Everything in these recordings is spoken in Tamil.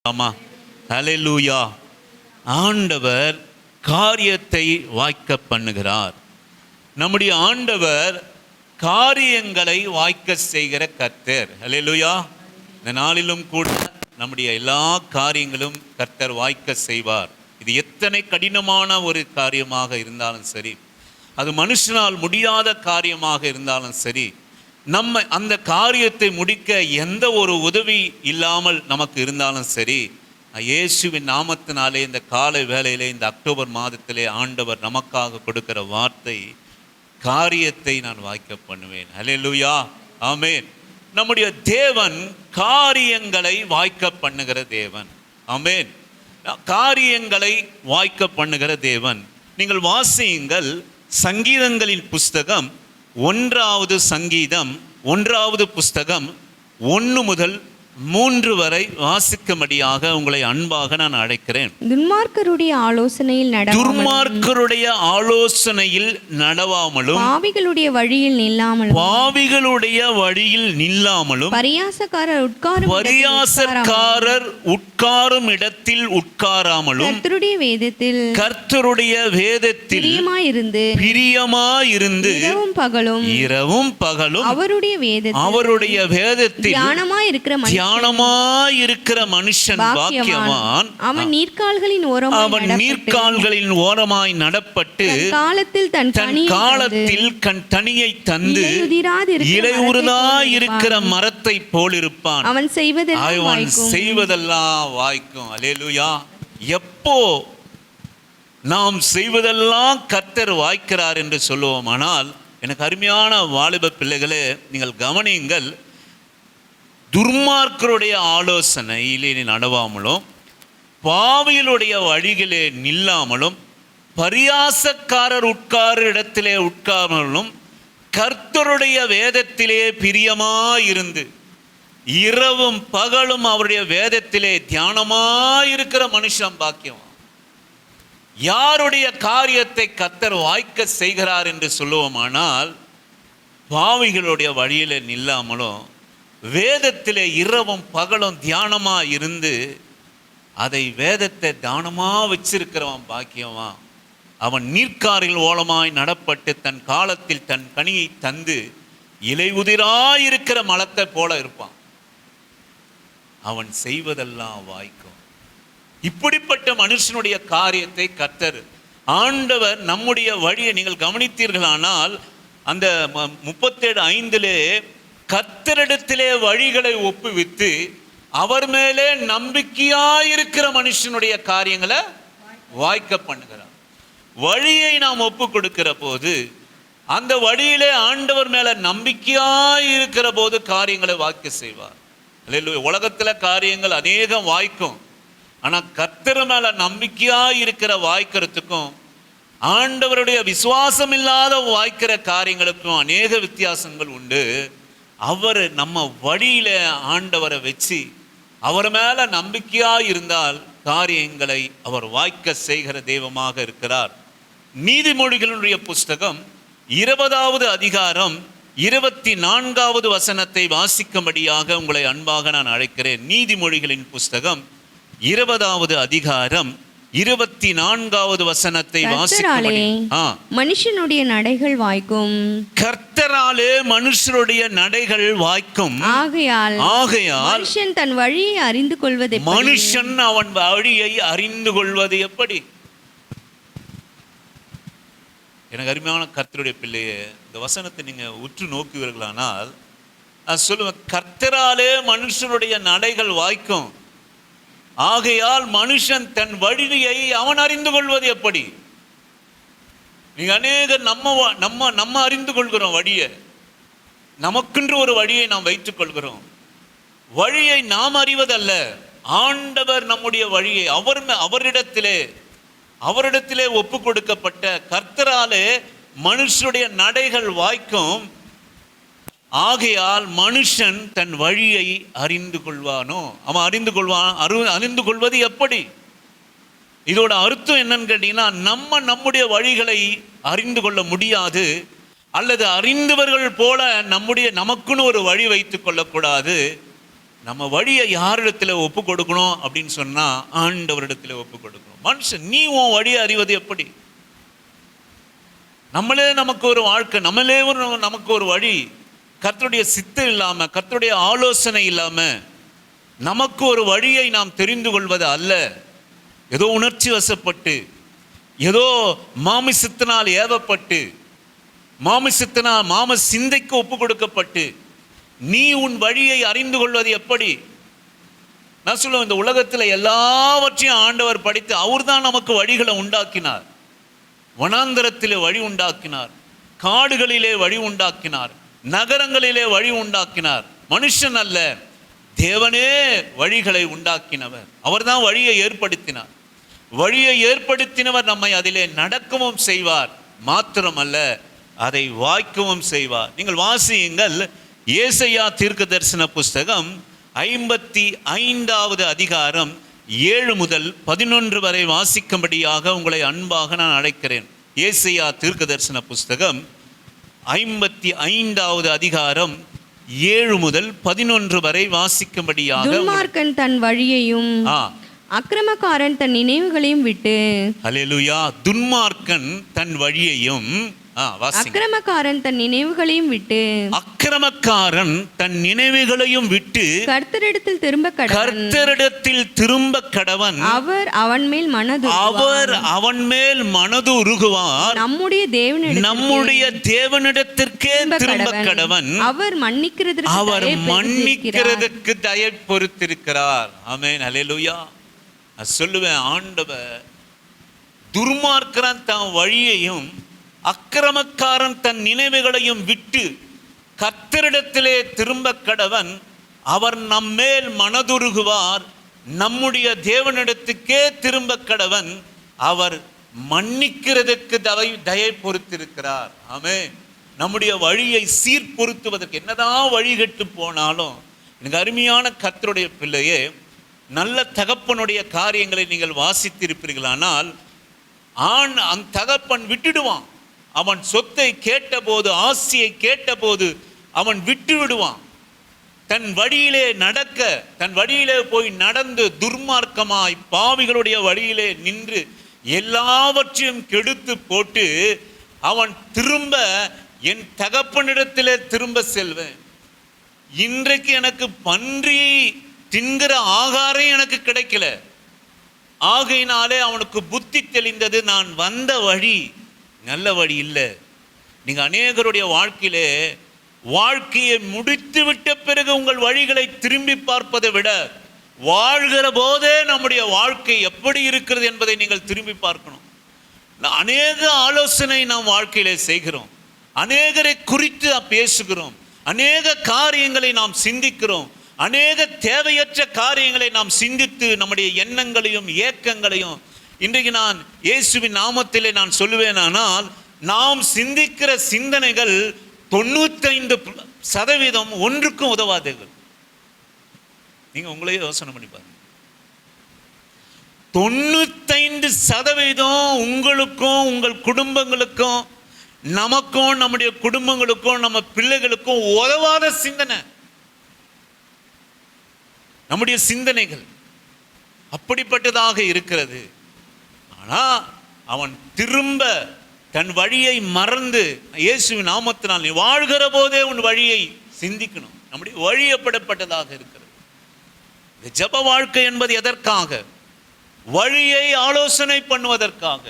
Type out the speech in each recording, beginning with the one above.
ஆமா, ஹல்லேலூயா. ஆண்டவர் காரியத்தை வாய்க்க பண்ணுகிறார். நம்முடைய ஆண்டவர் காரியங்களை வாய்க்க செய்கிற கர்த்தர். ஹல்லேலூயா. இந்த நாளிலும் கூட நம்முடைய எல்லா காரியங்களும் கர்த்தர் வாய்க்க செய்வார். இது எத்தனை கடினமான ஒரு காரியமாக இருந்தாலும் சரி, அது மனுஷனால் முடியாத காரியமாக இருந்தாலும் சரி, நம்ம அந்த காரியத்தை முடிக்க எந்த ஒரு உதவி இல்லாமல் நமக்கு இருந்தாலும் சரி, இயேசுவின் நாமத்தினாலே இந்த காலை வேளையிலே இந்த அக்டோபர் மாதத்திலே ஆண்டவர் நமக்காக கொடுக்கிற வார்த்தை, காரியத்தை நான் வாய்க்க பண்ணுவேன். ஹல்லேலூயா, ஆமென். நம்முடைய தேவன் காரியங்களை வாய்க்க பண்ணுகிற தேவன். ஆமென். காரியங்களை வாய்க்க பண்ணுகிற தேவன். நீங்கள் வாசியுங்கள், சங்கீதங்களின் புஸ்தகம் 1வது சங்கீதம் 1வது புஸ்தகம் 1 முதல் 3 வரை வாசிக்கும்படியாக உங்களை அன்பாக நான் அழைக்கிறேன். துன்மார்க்கருடைய ஆலோசனையில் நடவாமலும் பாவிகளுடைய வழியில் நில்லாமலும் பரியாசக்காரர் உட்காரும் இடத்தில் உட்காராமலும் கர்த்தருடைய வேதத்தில் பிரியமாயிருந்து இரவும் பகலும் அவருடைய வேதத்தில் தியானமாயிருக்கிற மனுஷன் பாக்கியவான். அவன் நீர்க்கால்களின் ஓரமாய் நடப்பட்டு தன் காலத்தில் கனியை தந்து இலையுதிராயிருக்கிற மரத்தை போலிருப்பான். அவன் செய்வதெல்லாம் வாய்க்கும். அல்லேலூயா. எப்போ நாம் செய்வதெல்லாம் கர்த்தர் வாய்க்கிறார் என்று சொல்லுவோம். ஆனால் எனக்கு அருமையான வாலிப பிள்ளைகளே, நீங்கள் கவனியுங்கள். துர்மார்க்கருடைய ஆலோசனையிலே நடவாமலும் பாவிகளுடைய வழிகளே நில்லாமலும் பரியாசக்காரர் உட்கார இடத்திலே உட்காராமலும் கர்த்தருடைய வேதத்திலே பிரியமாயிருந்து இரவும் பகலும் அவருடைய வேதத்திலே தியானமாயிருக்கிற மனுஷன் பாக்கியம். யாருடைய காரியத்தை கர்த்தர் வாய்க்க செய்கிறார் என்று சொல்லுவோமானால், பாவிகளுடைய வழியிலே நில்லாமலும் வேதத்திலே இரவும் பகலும் தியானமா இருந்து அதை வேதத்தை தானமா வச்சிருக்கிறவன் பாக்கியவான். அவன் நீர்க்காரில் ஓலமாய் நடப்பட்டு தன் காலத்தில் தன் கனியை தந்து இலையுதிராயிருக்கிற மலத்தை போல இருப்பான். அவன் செய்வதெல்லாம் வாய்க்கும். இப்படிப்பட்ட மனுஷனுடைய காரியத்தை கர்த்தர் ஆண்டவர் நம்முடைய வழியை நீங்கள் கவனித்தீர்களானால், அந்த 37:5 கர்த்தரிடத்திலே வழிகளை ஒப்புவித்து அவர் மேலே நம்பிக்கையாயிருக்கிற மனுஷனுடைய காரியங்களை வாய்க்க பண்ணுகிறார். வழியை நாம் ஒப்பு கொடுக்கிற போது, அந்த வழியிலே ஆண்டவர் மேல நம்பிக்கையாயிருக்கிற போது காரியங்களை வாய்க்க செய்வார். உலகத்துல காரியங்கள் அநேகம் வாய்க்கும். ஆனா கர்த்தர் மேல நம்பிக்கையாயிருக்கிற வாய்க்கிறதுக்கும் ஆண்டவருடைய விசுவாசம் இல்லாத வாய்க்கிற காரியங்களுக்கும் அநேக வித்தியாசங்கள் உண்டு. அவர் நம்ம வழியில ஆண்டவரை வச்சு அவர் மேல நம்பிக்கையா இருந்தால் காரியங்களை அவர் வாய்க்க செய்கிற தெய்வமாக இருக்கிறார். நீதிமொழிகளுடைய புஸ்தகம் 20வது அதிகாரம் 24வது வசனத்தை வாசிக்கும்படியாக உங்களை அன்பாக நான் அழைக்கிறேன். நீதிமொழிகளின் புஸ்தகம் 20வது அதிகாரம் 24வது வசனத்தை வாசிக்கும்படி. மனுஷனுடைய நடைகள் வாய்க்கும். கர்த்தராலே மனுஷருடைய நடைகள் வாய்க்கும். ஆகையால் மனுஷன் தன் வழியை அறிந்து கொள்வது எப்படி? மனுஷன் அவன் வழியை அறிந்து கொள்வது எப்படி? எனக்கு அருமையான கர்த்தருடைய பிள்ளையே, இந்த வசனத்தை நீங்க உற்று நோக்குவீர்களானால் சொல்லுவேன், கர்த்தராலே மனுஷனுடைய நடைகள் வாய்க்கும். ஆகையால் மனுஷன் தன் வழியை அவன் அறிந்து கொள்வது எப்படி? நீங்க அநேக நம்ம அறிந்து கொள்கிறோம் வழியை. நமக்கென்று ஒரு வழியை நாம் வைத்துக் கொள்கிறோம். வழியை நாம் அறிவதல்ல, ஆண்டவர் நம்முடைய வழியை அவரிடத்திலே ஒப்பு கொடுக்கப்பட்ட கர்த்தராலே மனுஷனுடைய நடைகள் வாய்க்கும். ஆகையால் மனுஷன் தன் வழியை அறிந்து கொள்வானோ? அவன் அறிந்து கொள்வது எப்படி? இதோட அர்த்தம் என்னன்னு கேட்டீங்கன்னா, நம்முடைய வழிகளை அறிந்து கொள்ள முடியாது, அல்லது அறிந்தவர்கள் போல நமக்குன்னு ஒரு வழி வைத்துக் கொள்ளக்கூடாது. நம்ம வழியை யாரிடத்துல ஒப்பு கொடுக்கணும் அப்படின்னு சொன்னா ஆண்டவரிடத்துல ஒப்பு கொடுக்கணும். மனுஷன் நீ உன் வழியை அறிவது எப்படி? நம்மளே நமக்கு ஒரு வாழ்க்கை, நம்மளே நமக்கு ஒரு வழி. கர்த்தருடைய சித்தம் இல்லாம, கர்த்தருடைய ஆலோசனை இல்லாம நமக்கு ஒரு வழியை நாம் தெரிந்து கொள்வது அல்ல. ஏதோ உணர்ச்சி வசப்பட்டு, ஏதோ மாமிசத்தினால் ஏவப்பட்டு, மாம சிந்தைக்கு ஒப்பு கொடுக்கப்பட்டு நீ உன் வழியை அறிந்து கொள்வது எப்படி? நான் சொல்லுவேன், இந்த உலகத்தில் எல்லாவற்றையும் ஆண்டவர் படைத்து அவர் தான் நமக்கு வழிகளை உண்டாக்கினார். வனாந்தரத்திலே வழி உண்டாக்கினார், காடுகளிலே வழி உண்டாக்கினார், நகரங்களிலே வழி உண்டாக்கினார். மனுஷன் அல்ல, தேவனே வழிகளை உண்டாக்கினவர். அவர் தான் வழியை ஏற்படுத்தினார். வழியை ஏற்படுத்தினவர் நம்மை அதிலே நடக்கவும் செய்வார், மாத்திரமல்ல அதை வாய்க்கவும் செய்வார். நீங்கள் வாசியுங்கள், ஏசாயா தீர்க்க தரிசன புஸ்தகம் 55வது அதிகாரம் 7 முதல் 11 வரை வாசிக்கும்படியாக உங்களை அன்பாக நான் அழைக்கிறேன். ஏசாயா தீர்க்க தரிசன புஸ்தகம் 55வது அதிகாரம் 7 முதல் 11 வரை வாசிக்கும்படியாக. துன்மார்க்கன் தன் வழியையும் அக்கிரமக்காரன் தன் நினைவுகளையும் விட்டு. அல்லேலூயா. துன்மார்க்கன் தன் வழியையும், அக்கிரமக்காரன் தன் நினைவுகளையும் விட்டு, அக்கிரமக்காரன் தன் நினைவுகளையும் விட்டு கர்த்தரிடத்தில் திரும்ப கடவன், அவர் அவன் மேல் மனது உருகுவார். நம்முடைய தேவனிடத்திற்கே திரும்ப கடவன். அவர் மன்னிக்கிறதுக்கு தயை பொறுத்திருக்கிறார். ஆமென், அல்லேலூயா. சொல்லுவேன், ஆண்டவர் துர்மார்க்கன் தன் வழியையும் அக்கிரமக்காரன் தன் நினைவுகளையும் விட்டு கர்த்தரிடத்திலே திரும்ப கடவன். அவர் நம்மேல் மனதுருகுவார். நம்முடைய தேவனிடத்துக்கே திரும்ப கடவன். அவர் மன்னிக்கிறதுக்கு தயை பொறுத்திருக்கிறார். ஆமென். நம்முடைய வழியை சீர்பொருத்துவதற்கு என்னதான் வழி கெட்டு போனாலும், எனக்கு அருமையான கர்த்தருடைய பிள்ளையே, நல்ல தகப்பனுடைய காரியங்களை நீங்கள் வாசித்திருப்பீர்களானால், அந்த தகப்பன் விட்டுடுவான். அவன் சொத்தை கேட்டபோது, ஆசையை கேட்டபோது அவன் விட்டு விடுவான். தன் வழியிலே நடக்க, தன் வழியிலே போய் நடந்து துர்மார்க்கமாய் பாவிகளுடைய வழியிலே நின்று எல்லாவற்றையும் கெடுத்து போட்டு அவன் திரும்ப என் தகப்பனிடத்திலே திரும்ப செல்வேன். இன்றைக்கு எனக்கு பன்றி தின்கிற ஆகாரம் எனக்கு கிடைக்கல, ஆகையினாலே அவனுக்கு புத்தி தெளிந்தது, நான் வந்த வழி நல்ல வழி இல்லை. நீங்க அநேகருடைய வாழ்க்கையை முடித்து விட்ட பிறகு உங்கள் வழிகளை திரும்பி பார்ப்பதை விட, வாழ்கிற போதே நம்முடைய வாழ்க்கை எப்படி இருக்கிறது என்பதை நீங்கள் திரும்பி பார்க்கணும். அநேக ஆலோசனை நாம் வாழ்க்கையிலே செய்கிறோம், அநேகரை குறித்து பேசுகிறோம், அநேக காரியங்களை நாம் சிந்திக்கிறோம், அநேக தேவையற்ற காரியங்களை நாம் சிந்தித்து நம்முடைய எண்ணங்களையும் ஏக்கங்களையும், இன்றைக்கு நான் இயேசுவின் நாமத்திலே நான் சொல்லுவேனானால், நாம் சிந்திக்கிற சிந்தனைகள் 95% ஒன்றுக்கும் உதவாதீர்கள். நீங்க உங்களையே யோசனை பண்ணி பாருங்க. 95% உங்களுக்கும் உங்கள் குடும்பங்களுக்கும் நமக்கும் நம்முடைய குடும்பங்களுக்கும் நம்ம பிள்ளைகளுக்கும் உதவாத சிந்தனை. நம்முடைய சிந்தனைகள் அப்படிப்பட்டதாக இருக்கிறது. ஆனால் அவன் திரும்ப தன் வழியை மறந்து, இயேசுவின் நாமத்தினால் நீ வாழ்கிற போதே உன் வழியை சிந்திக்கணும். நம்முடைய வழி எப்படிப்பட்டதாக இருக்கிறது? இந்த ஜெப வாழ்க்கை என்பது எதற்காக? வழியை ஆலோசனை பண்ணுவதற்காக,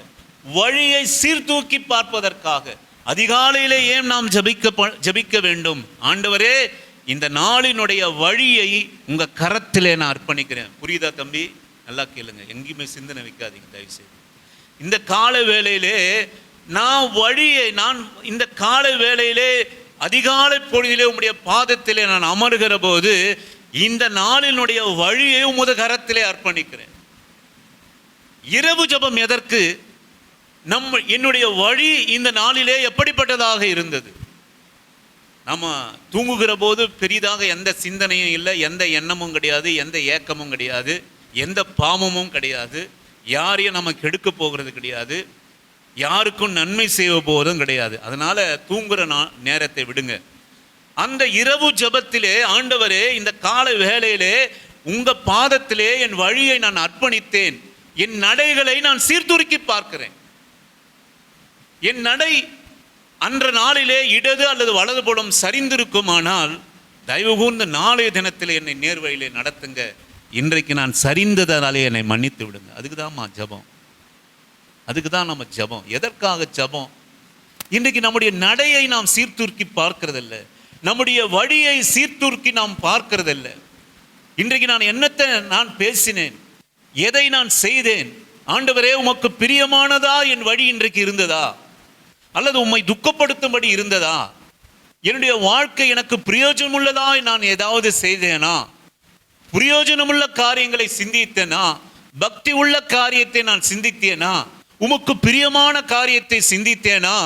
வழியை சீர்தூக்கி பார்ப்பதற்காக. அதிகாலையிலே ஏன் நாம் ஜபிக்க வேண்டும்? ஆண்டவரே, இந்த நாளினுடைய வழியை உங்க கரத்திலே நான் அர்ப்பணிக்கிறேன். புரியுதா தம்பி? நல்லா கேளுங்க, எங்கேயுமே சிந்தனை வைக்காதீங்க தயவுசெய்து. இந்த கால வேளையிலே நான் இந்த கால வேளையிலே அதிகாலை பொழுதிலே உம்முடைய பாதத்திலே நான் அமர்கிற போது இந்த நாளினுடைய வழியை உமது கரத்திலே அர்ப்பணிக்கிறேன். இரவு ஜெபம் எதற்கு? என்னுடைய வழி இந்த நாளிலே எப்படிப்பட்டதாக இருந்தது? நம்ம தூங்குகிற போது பெரிதாக எந்த சிந்தனையும் இல்லை, எந்த எண்ணமும் கிடையாது, எந்த ஏக்கமும் கிடையாது, எந்த பாவமும் கிடையாது, யாரையும் நம்ம கெடுக்க போகிறது கிடையாது, யாருக்கும் நன்மை செய்ய போவதும் கிடையாது. அதனால தூங்குற நேரத்தை விடுங்க. அந்த இரவு ஜெபத்திலே, ஆண்டவரே இந்த காலை வேளையிலே உங்க பாதத்திலே என் வழியை நான் அர்ப்பணித்தேன், என் நடைகளை நான் சீர்தூக்கி பார்க்கிறேன். என் நடை அன்ற நாளிலே இடது அல்லது வலது புறம் சரிந்திருக்குமானால் தயவு கூர்ந்து நாளைய தினத்தில் என்னை நேர்வழியிலே நடத்துங்க. இன்றைக்கு நான் சரிந்ததாலே என்னை மன்னித்து விடுங்க. அதுக்கு தான்மா ஜபம், அதுக்கு தான் நம்ம ஜபம். எதற்காக ஜபம்? இன்றைக்கு நம்முடைய நடையை நாம் சீர்தூக்கி பார்க்கிறதில்ல, நம்முடைய வழியை சீர்தூக்கி நாம் பார்க்கிறதில்ல. இன்றைக்கு நான் என்னத்தை நான் பேசினேன், எதை நான் செய்தேன், ஆண்டவரே உமக்கு பிரியமானதா என் வழி இன்றைக்கு இருந்ததா, அல்லது உம்மை துக்கப்படுத்தும்படி இருந்ததா, என்னுடைய வாழ்க்கை எனக்கு பிரயோஜனமுள்ளதா, நான் ஏதாவது செய்தேனா, பிரயோஜனமுள்ள காரியங்களை சிந்தித்தேனா, பக்தி உள்ள காரியத்தை நான் சிந்தித்தேனா, உமக்கு பிரியமான காரியத்தை சிந்தித்தேனா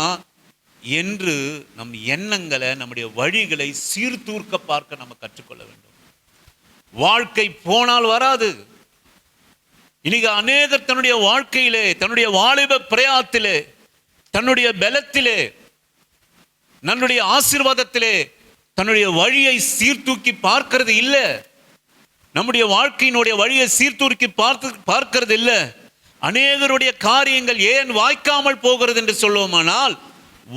என்று நம் எண்ணங்களை, நம்முடைய வழிகளை சீர்தூர்க்க பார்க்க நம்ம கற்றுக்கொள்ள வேண்டும். வாழ்க்கை போனால் வராது. இன்னைக்கு அநேகர் தன்னுடைய வாழ்க்கையிலே, தன்னுடைய வாலிப பிரயாத்திலே, தன்னுடைய பலத்திலே, தன்னுடைய ஆசீர்வாதத்திலே தன்னுடைய வழியை சீர்தூக்கி பார்க்கிறது இல்லை. நம்முடைய வாழ்க்கையினுடைய வழியை சீர்தூக்கி பார்க்கிறது இல்லை. அநேகருடைய காரியங்கள் ஏன் வாய்க்காமல் போகிறது என்று சொல்லுவோமானால்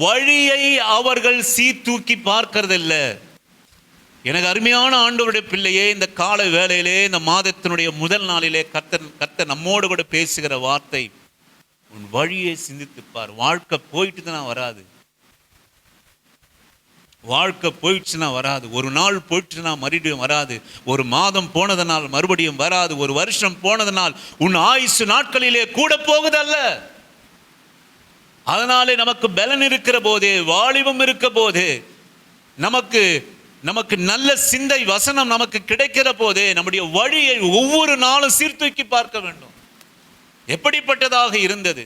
வழியை அவர்கள் சீர்தூக்கி பார்க்கிறதில்லை. எனக்கு அருமையான ஆண்டவருடைய பிள்ளையே, இந்த கால வேளையிலே, இந்த மாதத்தினுடைய முதல் நாளிலே கர்த்தர் நம்மோடு கூட பேசுகிற வார்த்தை, உன் வழியை சிந்தித்துப்பார். வாழ்க்கை போயிட்டு தான் வராது, வாழ்க்கை போயிடுச்சுன்னா வராது, ஒரு நாள் போயிடுச்சுன்னா மறுபடியும் வராது, ஒரு மாதம் போனதனால் மறுபடியும் வராது, ஒரு வருஷம் போனதனால் உன் ஆயுசு நாட்களிலே கூட போகுதல்ல. அதனாலே நமக்கு பலன் இருக்கிற போதே, வாலிபம் இருக்க போதே, நமக்கு நல்ல சிந்தை வசனம் நமக்கு கிடைக்கிற போதே நம்முடைய வழியை ஒவ்வொரு நாளும் சீர்தூக்கி பார்க்க வேண்டும். எப்படிப்பட்டதாக இருந்தது,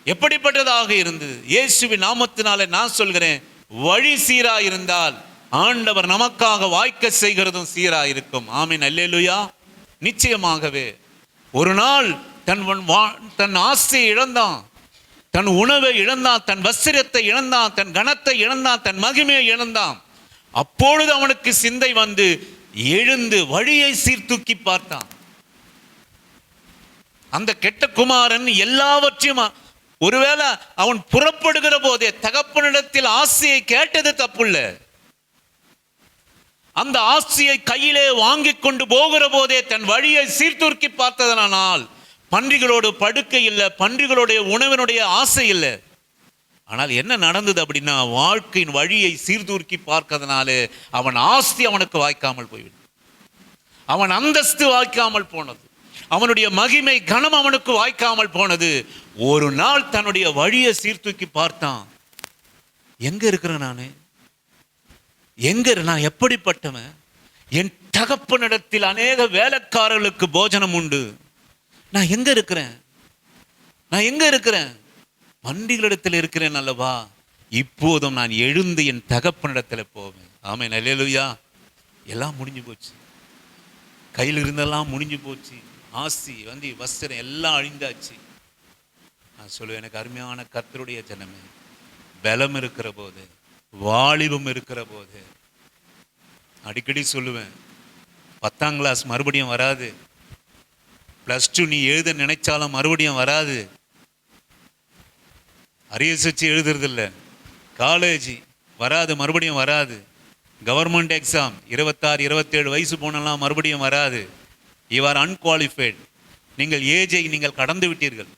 எப்படிப்பட்டதாக இருந்தது. இயேசுவின் நாமத்தினாலே நான் சொல்கிறேன், வழி சீரா இருந்தால் ஆண்டவர் நமக்காக வாய்க்க செய்கிறதும் சீரா இருக்கும். ஆமென், அல்லேலூயா. நிச்சயமாகவே ஒரு நாள் தன் ஆசையை இழந்தான், தன் உணவை இழந்தான், தன் வஸ்திரத்தை இழந்தான், தன் கனத்தை இழந்தான், தன் மகிமையை இழந்தான். அப்பொழுது அவனுக்கு சிந்தை வந்து எழுந்து வழியை சீர்தூக்கி பார்த்தான். அந்த கெட்ட குமாரன் எல்லாவற்றையும், ஒருவேளை அவன் புறப்படுகிற போதே தகப்பனிடத்தில் ஆசையை கேட்டது தப்புள்ள, அந்த ஆசையை கையிலே வாங்கி கொண்டு போகிற போதே தன் வழியை சீர்தூக்கி பார்த்ததனால் பன்றிகளோடு படுக்கை இல்லை, பன்றிகளுடைய உணவினுடைய ஆசை இல்லை. ஆனால் என்ன நடந்தது அப்படின்னா, வாழ்க்கையின் வழியை சீர்தூக்கி பார்க்கறதுனாலே அவன் ஆஸ்தி அவனுக்கு வாய்க்காமல் போய்விடும், அவன் அந்தஸ்து வாய்க்காமல் போனது, அவனுடைய மகிமை கனம் அவனுக்கு வாய்க்காமல் போனது. ஒரு நாள் தன்னுடைய வழியை சீர்தூக்கி பார்த்தான். எங்க இருக்கிறேன் நானு, நான் எப்படிப்பட்டவன், என் தகப்பனிடத்தில் அநேக வேலைக்காரர்களுக்கு போஜனம் உண்டு, நான் எங்க இருக்கிறேன், பன்றிகளிடத்தில் இருக்கிறேன் அல்லவா, இப்போதும் நான் எழுந்து என் தகப்பனிடத்தில் போவேன். ஆமென், அல்லேலூயா. எல்லாம் முடிஞ்சு போச்சு, கையில் இருந்தெல்லாம் முடிஞ்சு போச்சு, ஆசி வந்து வஸ்திரம் எல்லாம் அழிந்தாச்சு. நான் சொல்லுவேன், எனக்கு அருமையான கர்த்தருடைய ஜனமே, பலம் இருக்கிற போது, வாலிபம் இருக்கிற போது, அடிக்கடி சொல்லுவேன், 10ஆம் கிளாஸ் மறுபடியும் வராது, +2 நீ எழுத நினைச்சாலும் மறுபடியும் வராது, அரியர்ஸ் வச்சு எழுதுறதில்ல, காலேஜ் வராது, மறுபடியும் வராது, கவர்மெண்ட் எக்ஸாம் 26, 27 வயசு போனெல்லாம் மறுபடியும் வராது. யூ ஆர் அன்குவாலிஃபைடு, நீங்கள் ஏஜை நீங்கள் கடந்து விட்டீர்கள்,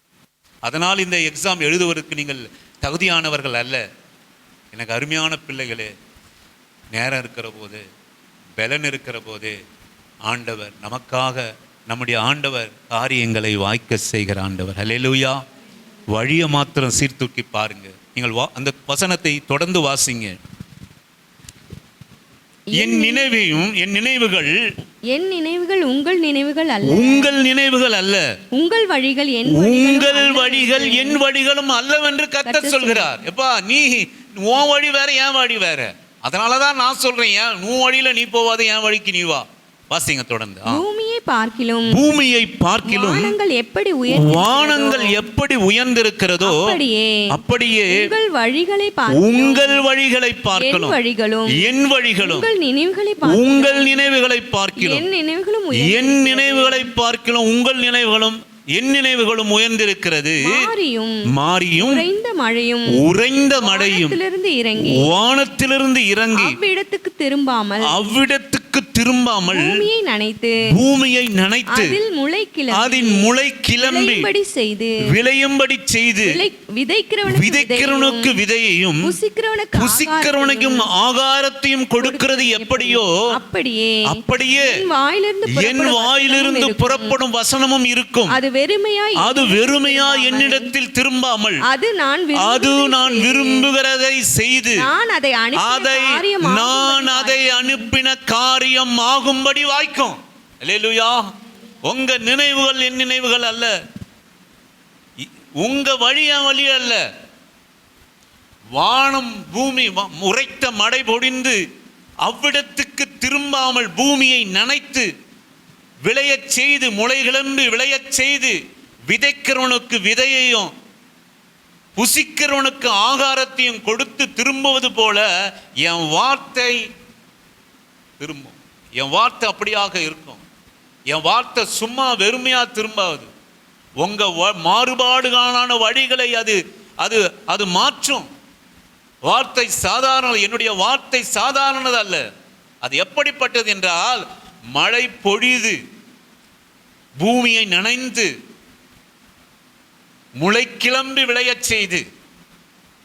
அதனால் இந்த எக்ஸாம் எழுதுவதற்கு நீங்கள் தகுதியானவர்கள் அல்ல. எனக்கு அருமையான பிள்ளைகளே, நேரம் இருக்கிற போது, பலன் இருக்கிற போது, ஆண்டவர் நமக்காக, நம்முடைய ஆண்டவர் காரியங்களை வாய்க்க செய்கிற ஆண்டவர். அல்லேலூயா. வழியை மாத்திரம் சீர்தூக்கி பாருங்க. நீங்கள் அந்த வசனத்தை தொடர்ந்து வாசிங்க. என் நினைவுகள் உங்கள் நினைவுகள் அல்ல, உங்கள் வழிகள் என் வழிகளும் அல்லவென்று கர்த்தர் சொல்கிறார். எப்பா, நீ உன் வழி வேற, என் வழி வேற. அதனாலதான் நான் சொல்றேன், உன் வழியில நீ போவாத, என் வழிக்கு நீ வா. வாசிங்க தொடர்ந்து. பூமியை பூமியை பார்க்கிலும் வானங்கள் எப்படி உயர்ந்திருக்கிறதோ அப்படியே உங்கள் வழிகளை பார்க்கிலும் என் வழிகளும் உங்கள் நினைவுகளை பார்க்கிலும் என் நினைவுகளை பார்க்கிலும் உங்கள் நினைவுகளும் என் நினைவுகளும் உயர்ந்திருக்கிறது. மாரியும் உறைந்த மழையும் வானத்திலிருந்து இறங்கி அவ்விடத்துக்கு திரும்பாமல் பூமியை நனைத்து அதின் முளை கிளம்பி விளையும்படி செய்து விதைக்கிறவனுக்கு விதையையும் புசிக்கிறவனுக்கும் ஆகாரத்தையும் கொடுக்கிறது எப்படியோ அப்படியே என் வாயிலிருந்து புறப்படும் வசனமும் இருக்கும். அது வெறுமையா என்னிடத்தில் திரும்பாமல் அது நான் விரும்புகிறதை செய்து நான் அதை அனுப்பின காரியம் ஆகும்படி வாய்க்கும். அல்லேலூயா. உங்க நினைவுகள் என் நினைவுகள் அல்ல, உங்க வழி என் வழி அல்ல. வானம் பூமி உரைத்த மழை பொழிந்து அவ்விடத்துக்கு திரும்பாமல் பூமியை நனைத்து விளையச் செய்து முளை கிளம்பி விளையச் செய்து விதைக்கிறவனுக்கு விதையையும் புசிக்கிறவனுக்கு ஆகாரத்தையும் கொடுத்து திரும்புவது போல என் வார்த்தை திரும்பும். என் வார்த்தை அப்படியாக இருக்கும். என் வார்த்தை சும்மா வெறுமையா திரும்பாது. உங்க மாறுபாடுகான வழிகளை அது அது அது மாற்றும். வார்த்தை சாதாரண, என்னுடைய வார்த்தை சாதாரணது அல்ல. அது எப்படிப்பட்டது என்றால், மழை பொழிது பூமியை நனைந்து முளை கிளம்பி விளையச் செய்து,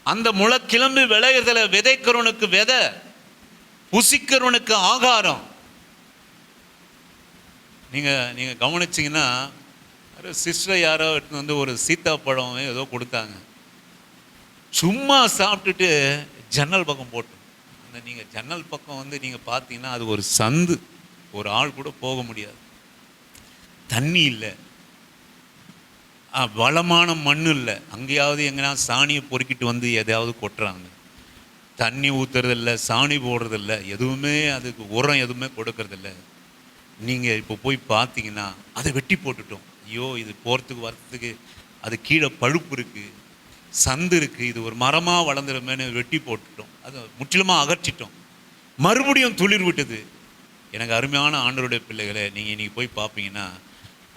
அந்த முளை கிளம்பி விளையதுல விதைக்கிறவனுக்கு விதை, புசிக்கிறவனுக்கு ஆகாரம். நீங்க கவனிச்சிங்கன்னா, சிஸ்டர் யாரோ எடுத்து வந்து ஒரு சீத்தாப்பழம் ஏதோ கொடுத்தாங்க. சும்மா சாப்பிட்டுட்டு ஜன்னல் பக்கம் போட்டு, அந்த நீங்கள் ஜன்னல் பக்கம் வந்து நீங்கள் பார்த்தீங்கன்னா அது ஒரு சந்து, ஒரு ஆள் கூட போக முடியாது. தண்ணி இல்லை, வளமான மண் இல்லை. அங்கேயாவது எங்கன்னா சாணியை பொறுக்கிட்டு வந்து எதையாவது கொட்டுறாங்க. தண்ணி ஊற்றுறதில்ல, சாணி போடுறதில்ல, எதுவுமே அதுக்கு உரம் எதுவுமே கொடுக்கறதில்ல. நீங்கள் இப்போ போய் பார்த்தீங்கன்னா அதை வெட்டி போட்டுட்டோம். ஐயோ, இது போகிறதுக்கு வரத்துக்கு அது கீழே பழுப்பு இருக்குது, சந்து இருக்குது, இது ஒரு மரமாக வளர்ந்துருமேனு வெட்டி போட்டுட்டோம். அதை முற்றிலுமாக அகற்றிட்டோம். மறுபடியும் துளிர் விட்டது. எனக்கு அருமையான ஆண்டவருடைய பிள்ளைகளை, நீங்கள் இன்றைக்கி போய் பார்ப்பீங்கன்னா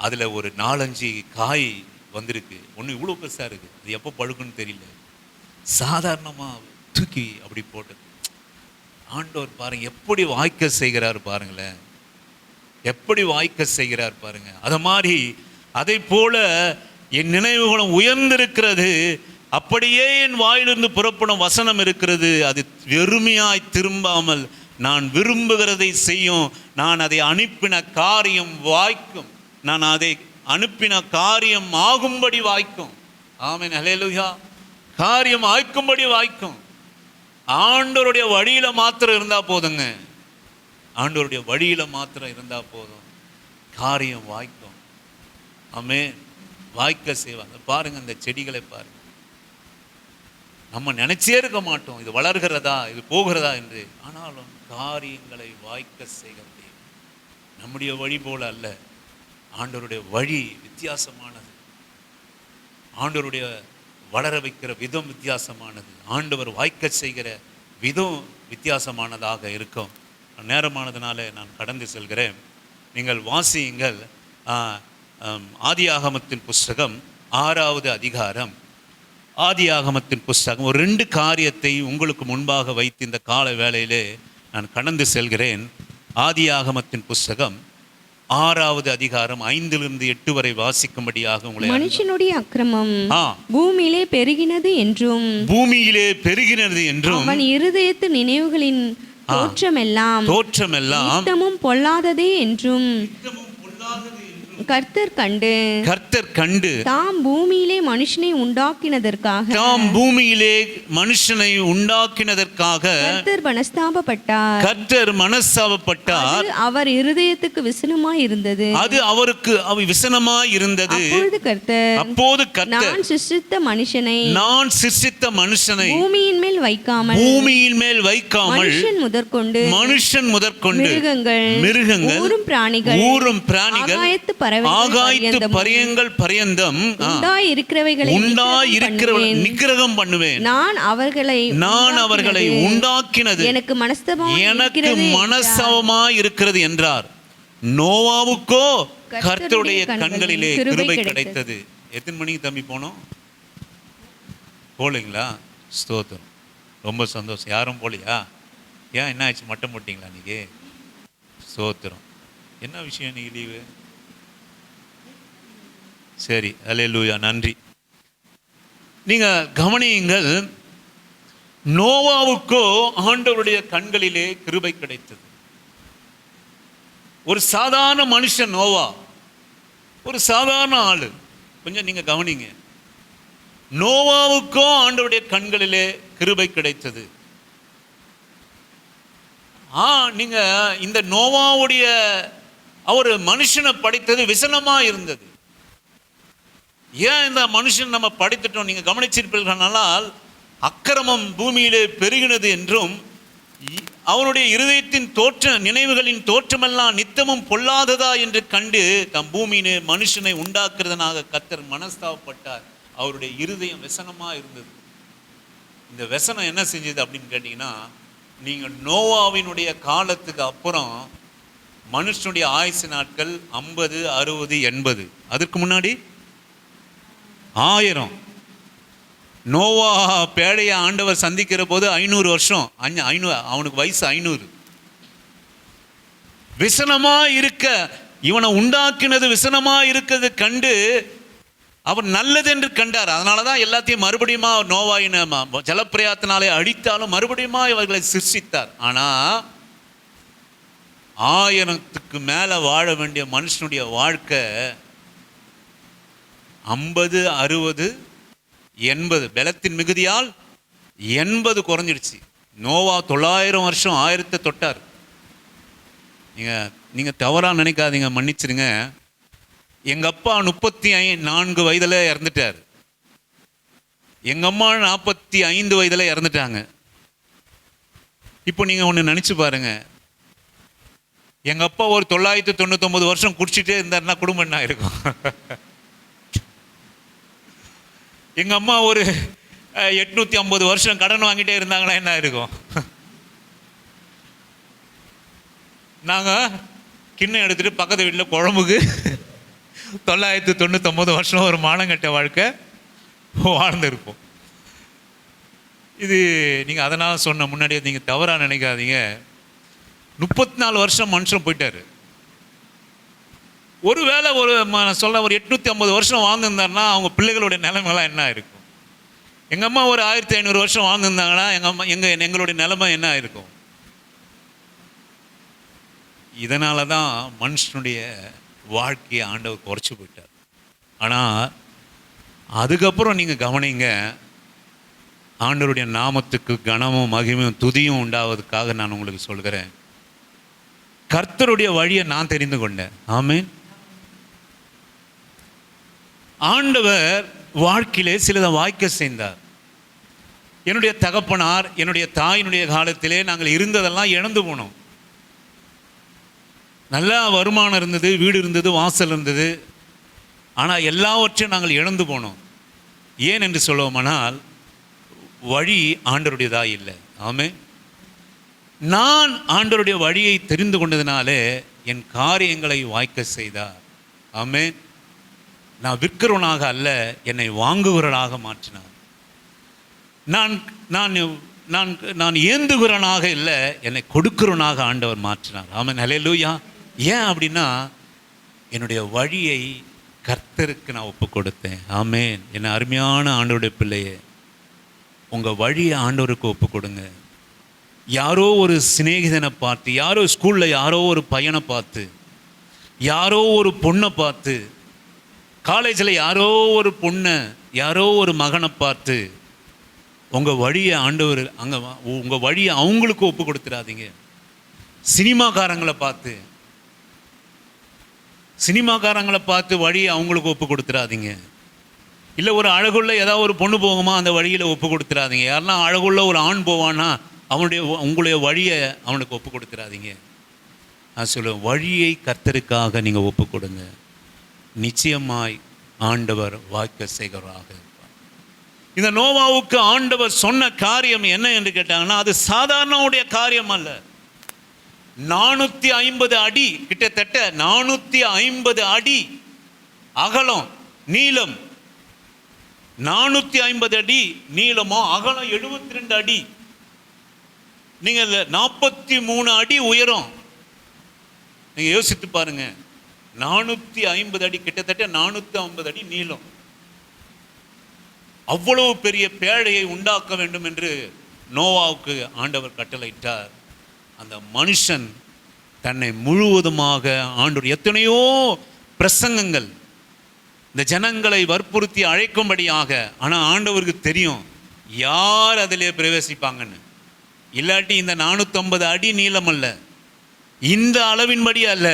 அதில் ஒரு 4-5 காய் வந்திருக்கு. ஒன்று இவ்வளோ பெருசாக இருக்குது, அது எப்போ பழுக்குன்னு தெரியல. சாதாரணமாக தூக்கி அப்படி போட்டது. ஆண்டவர் பாருங்கள் எப்படி வாய்க்க செய்கிறார் பாருங்களேன், எப்படி வாய்க்க செய்கிறார் பாருங்க. அதை மாதிரி அதை போல என் நினைவுகளும் உயர்ந்திருக்கிறது. அப்படியே என் வாயிலிருந்து புறப்படும் வசனம் இருக்கிறது. அது வெறுமையாய் திரும்பாமல் நான் விரும்புகிறதை செய்யும். நான் அதை அனுப்பின காரியம் வாய்க்கும். நான் அதை அனுப்பின காரியம் ஆகும்படி வாய்க்கும். ஆமென், ஹல்லேலூயா. காரியம் ஆய்க்கும்படி வாய்க்கும். ஆண்டவருடைய வழியில மாத்திரம் இருந்தா போதுங்க. ஆண்டவருடைய வழியில மாத்திரம் இருந்தா போதும், காரியம் வாய்க்கும். ஆமென். வாய்க்க செய்வாங்க. பாருங்க, இந்த செடிகளை பாருங்க. நம்ம நினைச்சே இருக்க மாட்டோம் இது வளர்கிறதா, இது போகிறதா என்று. ஆனாலும் காரியங்களை வாய்க்க செய்கிறது நம்முடைய வழி போல அல்ல. ஆண்டவருடைய வழி வித்தியாசமானது. ஆண்டவருடைய வளர வைக்கிற விதம் வித்தியாசமானது. ஆண்டவர் வாய்க்க செய்கிற விதம் வித்தியாசமானதாக இருக்கும். நேரமானதுனால நான் கடந்து செல்கிறேன். நீங்கள் வாசியுங்கள். ஆதியாகமத்தின் புஸ்தகம் 6வது அதிகாரம். ஆதியாகமத்தின் புஸ்தகம் ஒரு 2 காரியத்தை உங்களுக்கு முன்பாக வைத்து இந்த கால வேளையிலே நான் கடந்து செல்கிறேன். ஆதியாகமத்தின் புஸ்தகம் 6வது அதிகாரம் 5-8 வரை வாசிக்கும்படியாக உங்களை. மனுஷனுடைய அக்கிரமம் பூமியிலே பெருகினது என்றும் அவன் இருதயத்து நினைவுகளின் தோற்றமெல்லாம் நித்தமும் பொல்லாததே என்றும் கர்த்தர் கண்டு தாம் பூமியிலே மனுஷனை உண்டாக்கினதற்காக கர்த்தர் மனஸ்தாபப்பட்டார். அவர் இருதயத்துக்கு விசனமாய் இருந்தது. அது அவருக்கு விசனமாய் இருந்தது. அப்போது கர்த்தர் நான் சிருஷ்டித்த மனுஷனை பூமியின் மேல் வைக்காமல் மனுஷன் முதற்கொண்டு மிருகங்கள் ஊரும் பிராணிகள் பிராணிகள் ஆகாயத்து பறவைகள் ஆகாயத்து பரியங்கள் பரியந்தம் உண்டாயிருக்கிறவைகளை நிக்கிரகம் பண்ணுவேன். நான் அவர்களை உண்டாக்கினது எனக்கு மனஸ்தவமாய் இருக்கிறது என்றார். நோவாவுக்கோ கர்த்தருடைய கண்களிலே கிருபை கிடைத்தது. எத்தனை மணிக்கு தம்பி போனோம்? போலீங்களா? ஸ்தோத்திரம், ரொம்ப சந்தோஷம். யாரும் போலியா? ஏன், என்ன ஆச்சு? மட்டம் போட்டிங்களா இன்னைக்கு? ஸ்தோத்திரம். என்ன விஷயம் இன்னைக்கு லீவு? சரி, அல்லேலூயா, நன்றி. நீங்க கவனியுங்கள், நோவாவுக்கோ ஆண்டவருடைய கண்களிலே கிருபை கிடைத்தது. ஒரு சாதாரண மனுஷன் நோவா, ஒரு சாதாரண ஆளு. கொஞ்சம் நீங்க கவனிங்க, நோவாவுக்கோ ஆண்டவருடைய கண்களிலே கிருபை கிடைத்தது. நீங்க இந்த நோவாவுடைய அவர் மனுஷனை படைத்தது விசனமா இருந்தது. ஏன் இந்த மனுஷன் நம்ம படைத்துட்டோம்? நீங்க கவனிச்சிருப்பீர்களானால், அக்கிரமம் பூமியிலே பெருகினது என்றும் அவனுடைய இருதயத்தின் நினைவுகளின் தோற்றமெல்லாம் நித்தமும் பொல்லாததா என்று கண்டு தம் பூமியிலே மனுஷனை உண்டாக்குறதனாக கர்த்தர் மனஸ்தாபப்பட்டார். அவருடைய இருதயம் விசனமா இருந்தது. இந்த விசனம் என்ன செஞ்சது அப்படின்னு கேட்டீங்கன்னா, நீங்க நோவாவினுடைய காலத்துக்கு அப்புறம் மனுஷனுடைய ஆயுசு நாட்கள் 50, 60, 80. அதற்கு முன்னாடி 1000. நோவா பேழைய ஆண்டவர் சந்திக்கிற போது 500 வருஷம். அவனுக்கு வயசு 500. விசனமா இருக்க, இவனை உண்டாக்கினது விசனமா இருக்கிறது கண்டு அவர் நல்லது என்று கண்டார். அதனாலதான் எல்லாத்தையும் மறுபடியும் நோவாயின் ஜலப்பிரயாத்தினாலே அழித்தாலும் மறுபடியும் இவர்களை சிருஷ்டித்தார். ஆனா 1000க்கு மேல வாழ வேண்டிய மனுஷனுடைய வாழ்க்கை 50, 60, 80 பலத்தின் மிகுதியால் 80 குறைஞ்சிடுச்சு. நோவா 900 வருஷம் 1000 தொட்டார். நீங்க தவறா நினைக்காதீங்க, மன்னிச்சிருங்க. எங்க அப்பா 34 வயதுல இறந்துட்டார். எங்க அம்மா 45 வயதுல இறந்துட்டாங்க. இப்போ நீங்க ஒண்ணு நினைச்சு பாருங்க, எங்க அப்பா ஒரு 999 வருஷம் குடிச்சிட்டே இருந்தாருன்னா குடும்பம் என்ன இருக்கும்? எங்க அம்மா ஒரு 850 வருஷம் கடன் வாங்கிட்டே இருந்தாங்கன்னா என்ன இருக்கும்? நாங்க கிண்ணம் எடுத்துட்டு பக்கத்து வீட்டில் குழம்புக்கு 999 வருஷம் ஒரு மானங்கட்ட வாழ்க்கை வாழ்ந்துருப்போம். இது நீங்க அதனால சொன்ன முன்னாடியே நீங்க தவறா நினைக்காதீங்க. 34 வருஷம் மனுஷன் போயிட்டாரு. ஒருவேளை ஒரு 850 வருஷம் வாழ்ந்துருந்தாருன்னா அவங்க பிள்ளைகளுடைய நிலைமைலாம் என்ன இருக்கும்? எங்க அம்மா ஒரு 1500 வருஷம் வாழ்ந்துருந்தாங்கன்னா எங்களுடைய நிலைமை என்ன இருக்கும்? இதனால தான் மனுஷனுடைய வாழ்க்கையை ஆண்டவர் குறைச்சி போயிட்டார். ஆனால் அதுக்கப்புறம் நீங்கள் கவனிங்க, ஆண்டவருடைய நாமத்துக்கு கனமும் மகிமையும் துதியும் உண்டாவதுக்காக நான் உங்களுக்கு சொல்கிறேன், கர்த்தருடைய வழியை நான் தெரிந்து கொண்டேன். ஆமென். ஆண்டவர் வாழ்க்கையிலே சிலதை வாய்க்க செய்தார். என்னுடைய தகப்பனார், என்னுடைய தாயினுடைய காலத்திலே நாங்கள் இருந்ததெல்லாம் இழந்து போனோம். நல்லா வருமானம் இருந்தது, வீடு இருந்தது, வாசல் இருந்தது. ஆனால் எல்லாவற்றையும் நாங்கள் இழந்து போனோம். ஏன் என்று சொல்லுவோமானால், வழி ஆண்டவருடையதாக இல்லை. ஆமென். நான் ஆண்டவருடைய வழியை தெரிந்து கொண்டதினாலே என் காரியங்களை வாய்க்க செய்தார். ஆமென். நான் விற்கிறவனாக அல்ல, என்னை வாங்குகிறவனாக மாற்றினார். நான் நான் நான் நான் ஏந்துகிறவனாக இல்லை, என்னை கொடுக்கிறவனாக ஆண்டவர் மாற்றினார். ஆமென். ஹல்லேலூயா. ஏன் அப்படின்னா, என்னுடைய வழியை கர்த்தருக்கு நான் ஒப்பு கொடுத்தேன். ஆமென். என்ன அருமையான ஆண்டவருடைய பிள்ளையே, உங்கள் வழியை ஆண்டவருக்கு ஒப்பு கொடுங்க. யாரோ ஒரு சிநேகிதனை பார்த்து, யாரோ ஸ்கூலில் யாரோ ஒரு பையனை பார்த்து, யாரோ ஒரு பொண்ணை பார்த்து, காலேஜில் யாரோ ஒரு பொண்ணை, யாரோ ஒரு மகனை பார்த்து உங்கள் வழியை ஆண்டவர் உங்கள் வழியை அவங்களுக்கு ஒப்பு கொடுத்துடாதீங்க. சினிமாக்காரங்களை பார்த்து வழியை அவங்களுக்கு ஒப்பு கொடுத்துடாதீங்க. இல்லை ஒரு அழகுள்ள ஏதாவது ஒரு பொண்ணு போகுமா, அந்த வழியில் ஒப்பு கொடுத்துடாதீங்க. யாரெல்லாம் அழகுள்ள ஒரு ஆண் போவான்னா உங்களுடைய வழியை அவனுக்கு ஒப்பு கொடுத்துடாதீங்க. நான் சொல்லுவேன், வழியை கர்த்தருக்காக நீங்கள் ஒப்பு கொடுங்க, நிச்சயமாய் ஆண்டவர் வாய்க்க செய்கிறவராக இருப்பார். இந்த நோவாவுக்கு ஆண்டவர் சொன்ன காரியம் என்ன என்று கேட்டாங்கன்னா, அது சாதாரண காரியம் அல்ல. 450 அடி, கிட்டத்தட்ட 450 அடி அகலம், நீளம் 450 அடி நீளமோ, அகலம் 72 அடி, நீங்கள் 43 அடி உயரம். நீங்க யோசித்து பாருங்க, 450 அடி, கிட்டத்தட்ட 450 அடி நீளம். அவ்வளவு பெரிய பேழையை உண்டாக்க வேண்டும் என்று நோவாவுக்கு ஆண்டவர் கட்டளையிட்டார். அந்த மனுஷன் தன்னை முழுவதுமாக ஆண்டவர், எத்தனையோ பிரசங்கங்கள் இந்த ஜனங்களை வற்புறுத்தி அழைக்கும்படியாக, ஆனால் ஆண்டவருக்கு தெரியும் யார் அதிலே பிரவேசிப்பாங்கன்னு. இல்லாட்டி இந்த 450 அடி நீளம் அல்ல, இந்த அளவின்படி அல்ல.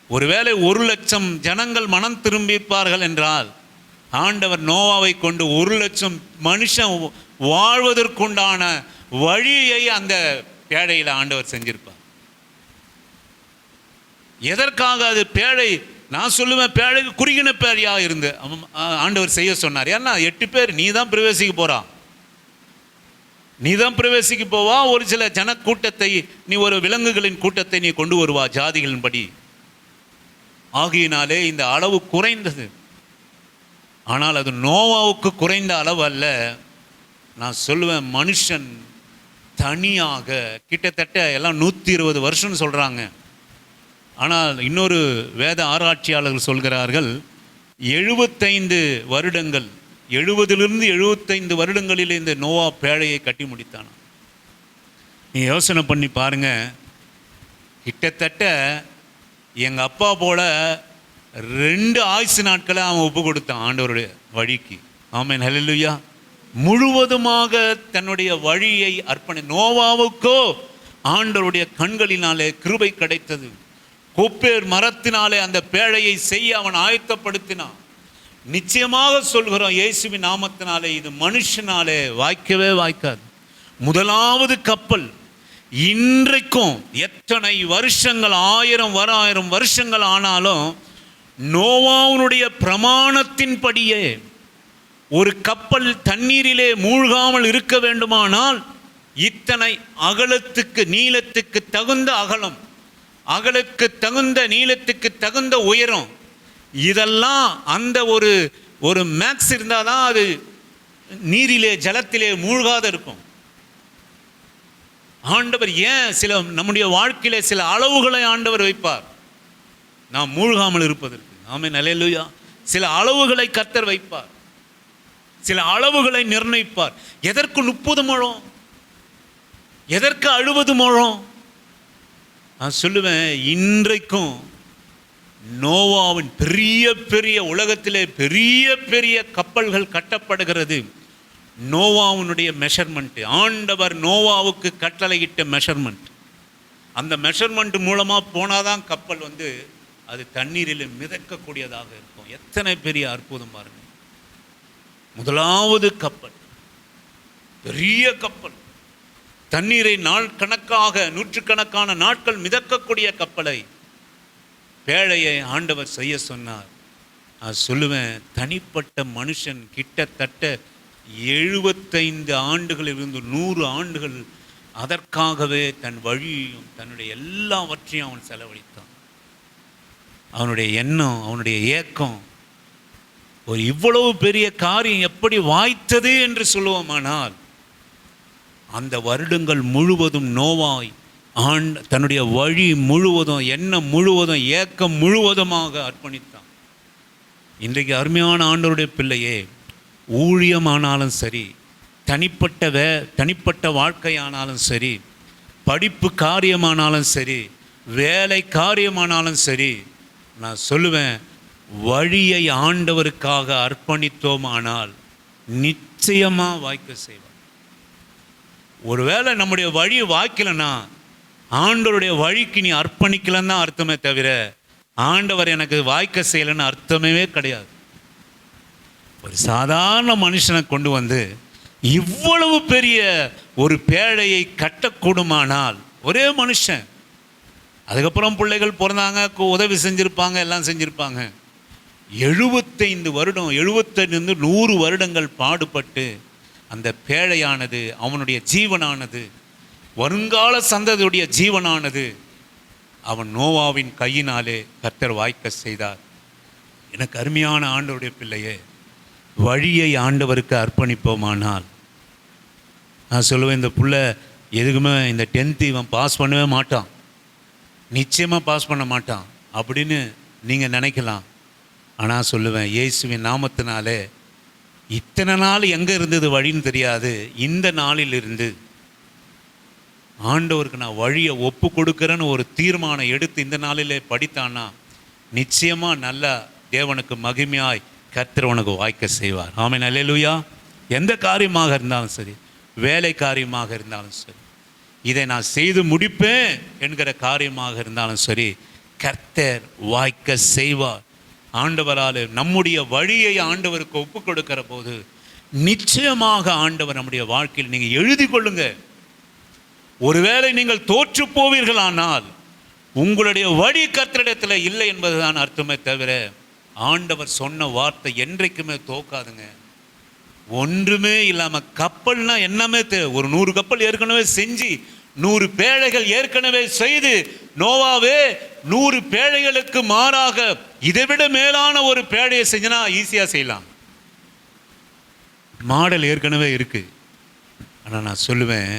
ஒருவேளை 1,00,000 ஜனங்கள் மனம் திரும்பிப்பார்கள் என்றால், ஆண்டவர் நோவாவை கொண்டு 1,00,000 மனுஷன் வாழ்வதற்குண்டான வழியை அந்த பேழையில் ஆண்டவர் செஞ்சிருப்பார். எதற்காக அது பேழை? நான் சொல்லுவேன், பேழைக்கு குறுகின பேழையா இருந்து ஆண்டவர் செய்ய சொன்னார். ஏன்னா 8 பேர் நீ தான் பிரவேசிக்க போறா, நீ தான் பிரவேசிக்க போவா. ஒரு சில ஜன கூட்டத்தை, நீ ஒரு விலங்குகளின் கூட்டத்தை நீ கொண்டு வருவா ஜாதிகளின்படி. ஆகியினாலே இந்த அளவு குறைந்தது. ஆனால் அது நோவாவுக்கு குறைந்த அளவு அல்ல. நான் சொல்லுவேன், மனுஷன் தனியாக கிட்டத்தட்ட எல்லாம் 120 வருஷம்னு சொல்கிறாங்க. ஆனால் இன்னொரு வேத ஆராய்ச்சியாளர்கள் சொல்கிறார்கள் 75 வருடங்கள், 70லிருந்து 75 வருடங்களில் இந்த நோவா பேழையை கட்டி முடித்தான். நீ யோசனை பண்ணி பாருங்க, கிட்டத்தட்ட எங்கள் அப்பா போல 2 ஆயுசு நாட்களை அவன் ஒப்பு கொடுத்தான் ஆண்டவருடைய வழிக்கு. ஆமென், ஹல்லேலூயா. முழுவதுமாக தன்னுடைய வழியை நோவாவுக்கோ ஆண்டவருடைய கண்களினாலே கிருபை கிடைத்தது. கொப்பேர் மரத்தினாலே அந்த பேழையை செய்ய அவன் ஆயத்தப்படுத்தினான். நிச்சயமாக சொல்கிறோம், இயேசுவின் நாமத்தினாலே இது மனுஷனாலே வாய்க்கவே வாய்க்காது. முதலாவது கப்பல் இன்றைக்கும் எத்தனை வருஷங்கள், 1000 வருஷங்கள் ஆனாலும் நோவாவுடைய பிரமாணத்தின்படியே ஒரு கப்பல் தண்ணீரிலே மூழ்காமல் இருக்க வேண்டுமானால் இத்தனை அகலத்துக்கு நீளத்துக்கு தகுந்த அகலம், அகலுக்கு தகுந்த நீளத்துக்கு தகுந்த உயரம், இதெல்லாம் அந்த ஒரு மேக்ஸ் இருந்தால் தான் அது நீரிலே ஜலத்திலே மூழ்காத இருக்கும். ஆண்டவர் ஏன் நம்முடைய வாழ்க்கையிலே சில அளவுகளை ஆண்டவர் வைப்பார், நாம் மூழ்காமல் இருப்பதற்கு. ஆமென், அல்லேலூயா. சில அளவுகளை கர்த்தர் வைப்பார், சில அளவுகளை நிர்ணயிப்பார். எதற்கு 30 முழம், எதற்கு 60 முழம்? நான் சொல்லுவேன், இன்றைக்கும் நோவாவின் பெரிய பெரிய உலகத்திலே பெரிய பெரிய கப்பல்கள் கட்டப்படுகிறது. நோவாவுடைய மெஷர்மெண்ட், ஆண்டவர் நோவாவுக்கு கட்டளையிட்ட மெஷர்மெண்ட், அந்த மெஷர்மெண்ட் மூலமாக போனாதான் கப்பல் அது தண்ணீரில் மிதக்கக்கூடியதாக இருக்கும். எத்தனை பெரிய அற்புதம் பாருங்க. முதலாவது கப்பல், பெரிய கப்பல், தண்ணீரை நாள் கணக்காக 100கணக்கான நாட்கள் மிதக்கக்கூடிய கப்பலை, பேழையை ஆண்டவர் செய்ய சொன்னார். நான் சொல்லுவேன், தனிப்பட்ட மனுஷன் கிட்டத்தட்ட 75 ஆண்டுகளிலிருந்து 100 ஆண்டுகள் அதற்காகவே தன் வழியையும் தன்னுடைய எல்லாவற்றையும் அவன் செலவழித்தான். அவனுடைய எண்ணம், அவனுடைய ஏக்கம், ஒரு இவ்வளவு பெரிய காரியம் எப்படி வாய்த்தது என்று சொல்லுவோமானால், அந்த வருடங்கள் முழுவதும் நோவாய் தன்னுடைய வழி முழுவதும், எண்ணம் முழுவதும், ஏக்கம் முழுவதுமாக அர்ப்பணித்தான். இன்றைக்கு அருமையான ஆண்டவருடைய பிள்ளையே, ஊழியமானாலும் சரி, தனிப்பட்ட வாழ்க்கையானாலும் சரி, படிப்பு காரியமானாலும் சரி, வேலை காரியமானாலும் சரி, நான் சொல்லுவேன், வழியை ஆண்டவருக்காக அர்ப்பணித்தோமானால் நிச்சயமாக வாய்க்க செய்வார். ஒருவேளை நம்முடைய வழி வாய்க்கலைன்னா ஆண்டவருடைய வழிக்கு நீ அர்ப்பணிக்கலன்னு தான் அர்த்தமே தவிர ஆண்டவர் எனக்கு வாய்க்க செய்யலைன்னு அர்த்தமே கிடையாது. ஒரு சாதாரண மனுஷனை கொண்டு வந்து இவ்வளவு பெரிய ஒரு பேழையை கட்டக்கூடுமானால், ஒரே மனுஷன் அதுக்கப்புறம் பிள்ளைகள் பிறந்தாங்க, உதவி செஞ்சுருப்பாங்க, எல்லாம் செஞ்சுருப்பாங்க. 75 வருடம், 75 100 வருடங்கள் பாடுபட்டு அந்த பேழையானது, அவனுடைய ஜீவனானது, வருங்கால சந்ததியுடைய ஜீவனானது அவன் நோவாவின் கையினாலே கர்த்தர் வாய்க்க செய்தார். எனக்கு அருமையான ஆண்டவருடைய பிள்ளையே, வழியை ஆண்டவருக்கு அர்ப்பணிப்போமானால், நான் சொல்லுவேன், இந்த புள்ள எதுக்குமே இந்த 10th இவன் பாஸ் பண்ணவே மாட்டான், நிச்சயமாக பாஸ் பண்ண மாட்டான் அப்படின்னு நீங்கள் நினைக்கலாம். ஆனால் சொல்லுவேன், இயேசுவின் நாமத்தினாலே இத்தனை நாள் எங்கே இருந்தது வழின்னு தெரியாது, இந்த நாளிலிருந்து ஆண்டவருக்கு நான் வழியை ஒப்பு கொடுக்குறேன்னு ஒரு தீர்மானம் எடுத்து இந்த நாளிலே படித்தான்னா நிச்சயமாக நல்லா தேவனுக்கு மகிமையாய் கர்த்தர் உனக்கு வாய்க்க செய்வார். ஆமென், அல்லேலூயா. எந்த காரியமாக இருந்தாலும் சரி, வேலை காரியமாக இருந்தாலும் சரி, இதை நான் செய்து முடிப்பேன் என்கிற காரியமாக இருந்தாலும் சரி, கர்த்தர் வாய்க்க செய்வார். ஆண்டவரால் நம்முடைய வழியை ஆண்டவருக்கு ஒப்பு கொடுக்கிற போது நிச்சயமாக ஆண்டவர் நம்முடைய வாழ்க்கையில் நீங்கள் எழுதி கொள்ளுங்க. ஒருவேளை நீங்கள் தோற்று போவீர்களானால் உங்களுடைய வழி கர்த்தரிடத்தில் இல்லை என்பதுதான் அர்த்தமே தவிர, ஆண்டவர் சொன்ன வார்த்தை என்றைக்குமே தோக்காதுங்க. ஒன்றுமே இல்லாமல் கப்பல்னா என்னமே ஒரு 100 கப்பல் ஏற்கனவே செஞ்சு 100 பேழைகள் ஏற்கனவே செய்து, நோவாவே 100 பேழைகளுக்கு மாறாக இதைவிட மேலான ஒரு பேழையை செஞ்சனா ஈஸியாக செய்யலாம். மாடல் ஏற்கனவே இருக்கு. ஆனால் நான் சொல்லுவேன்,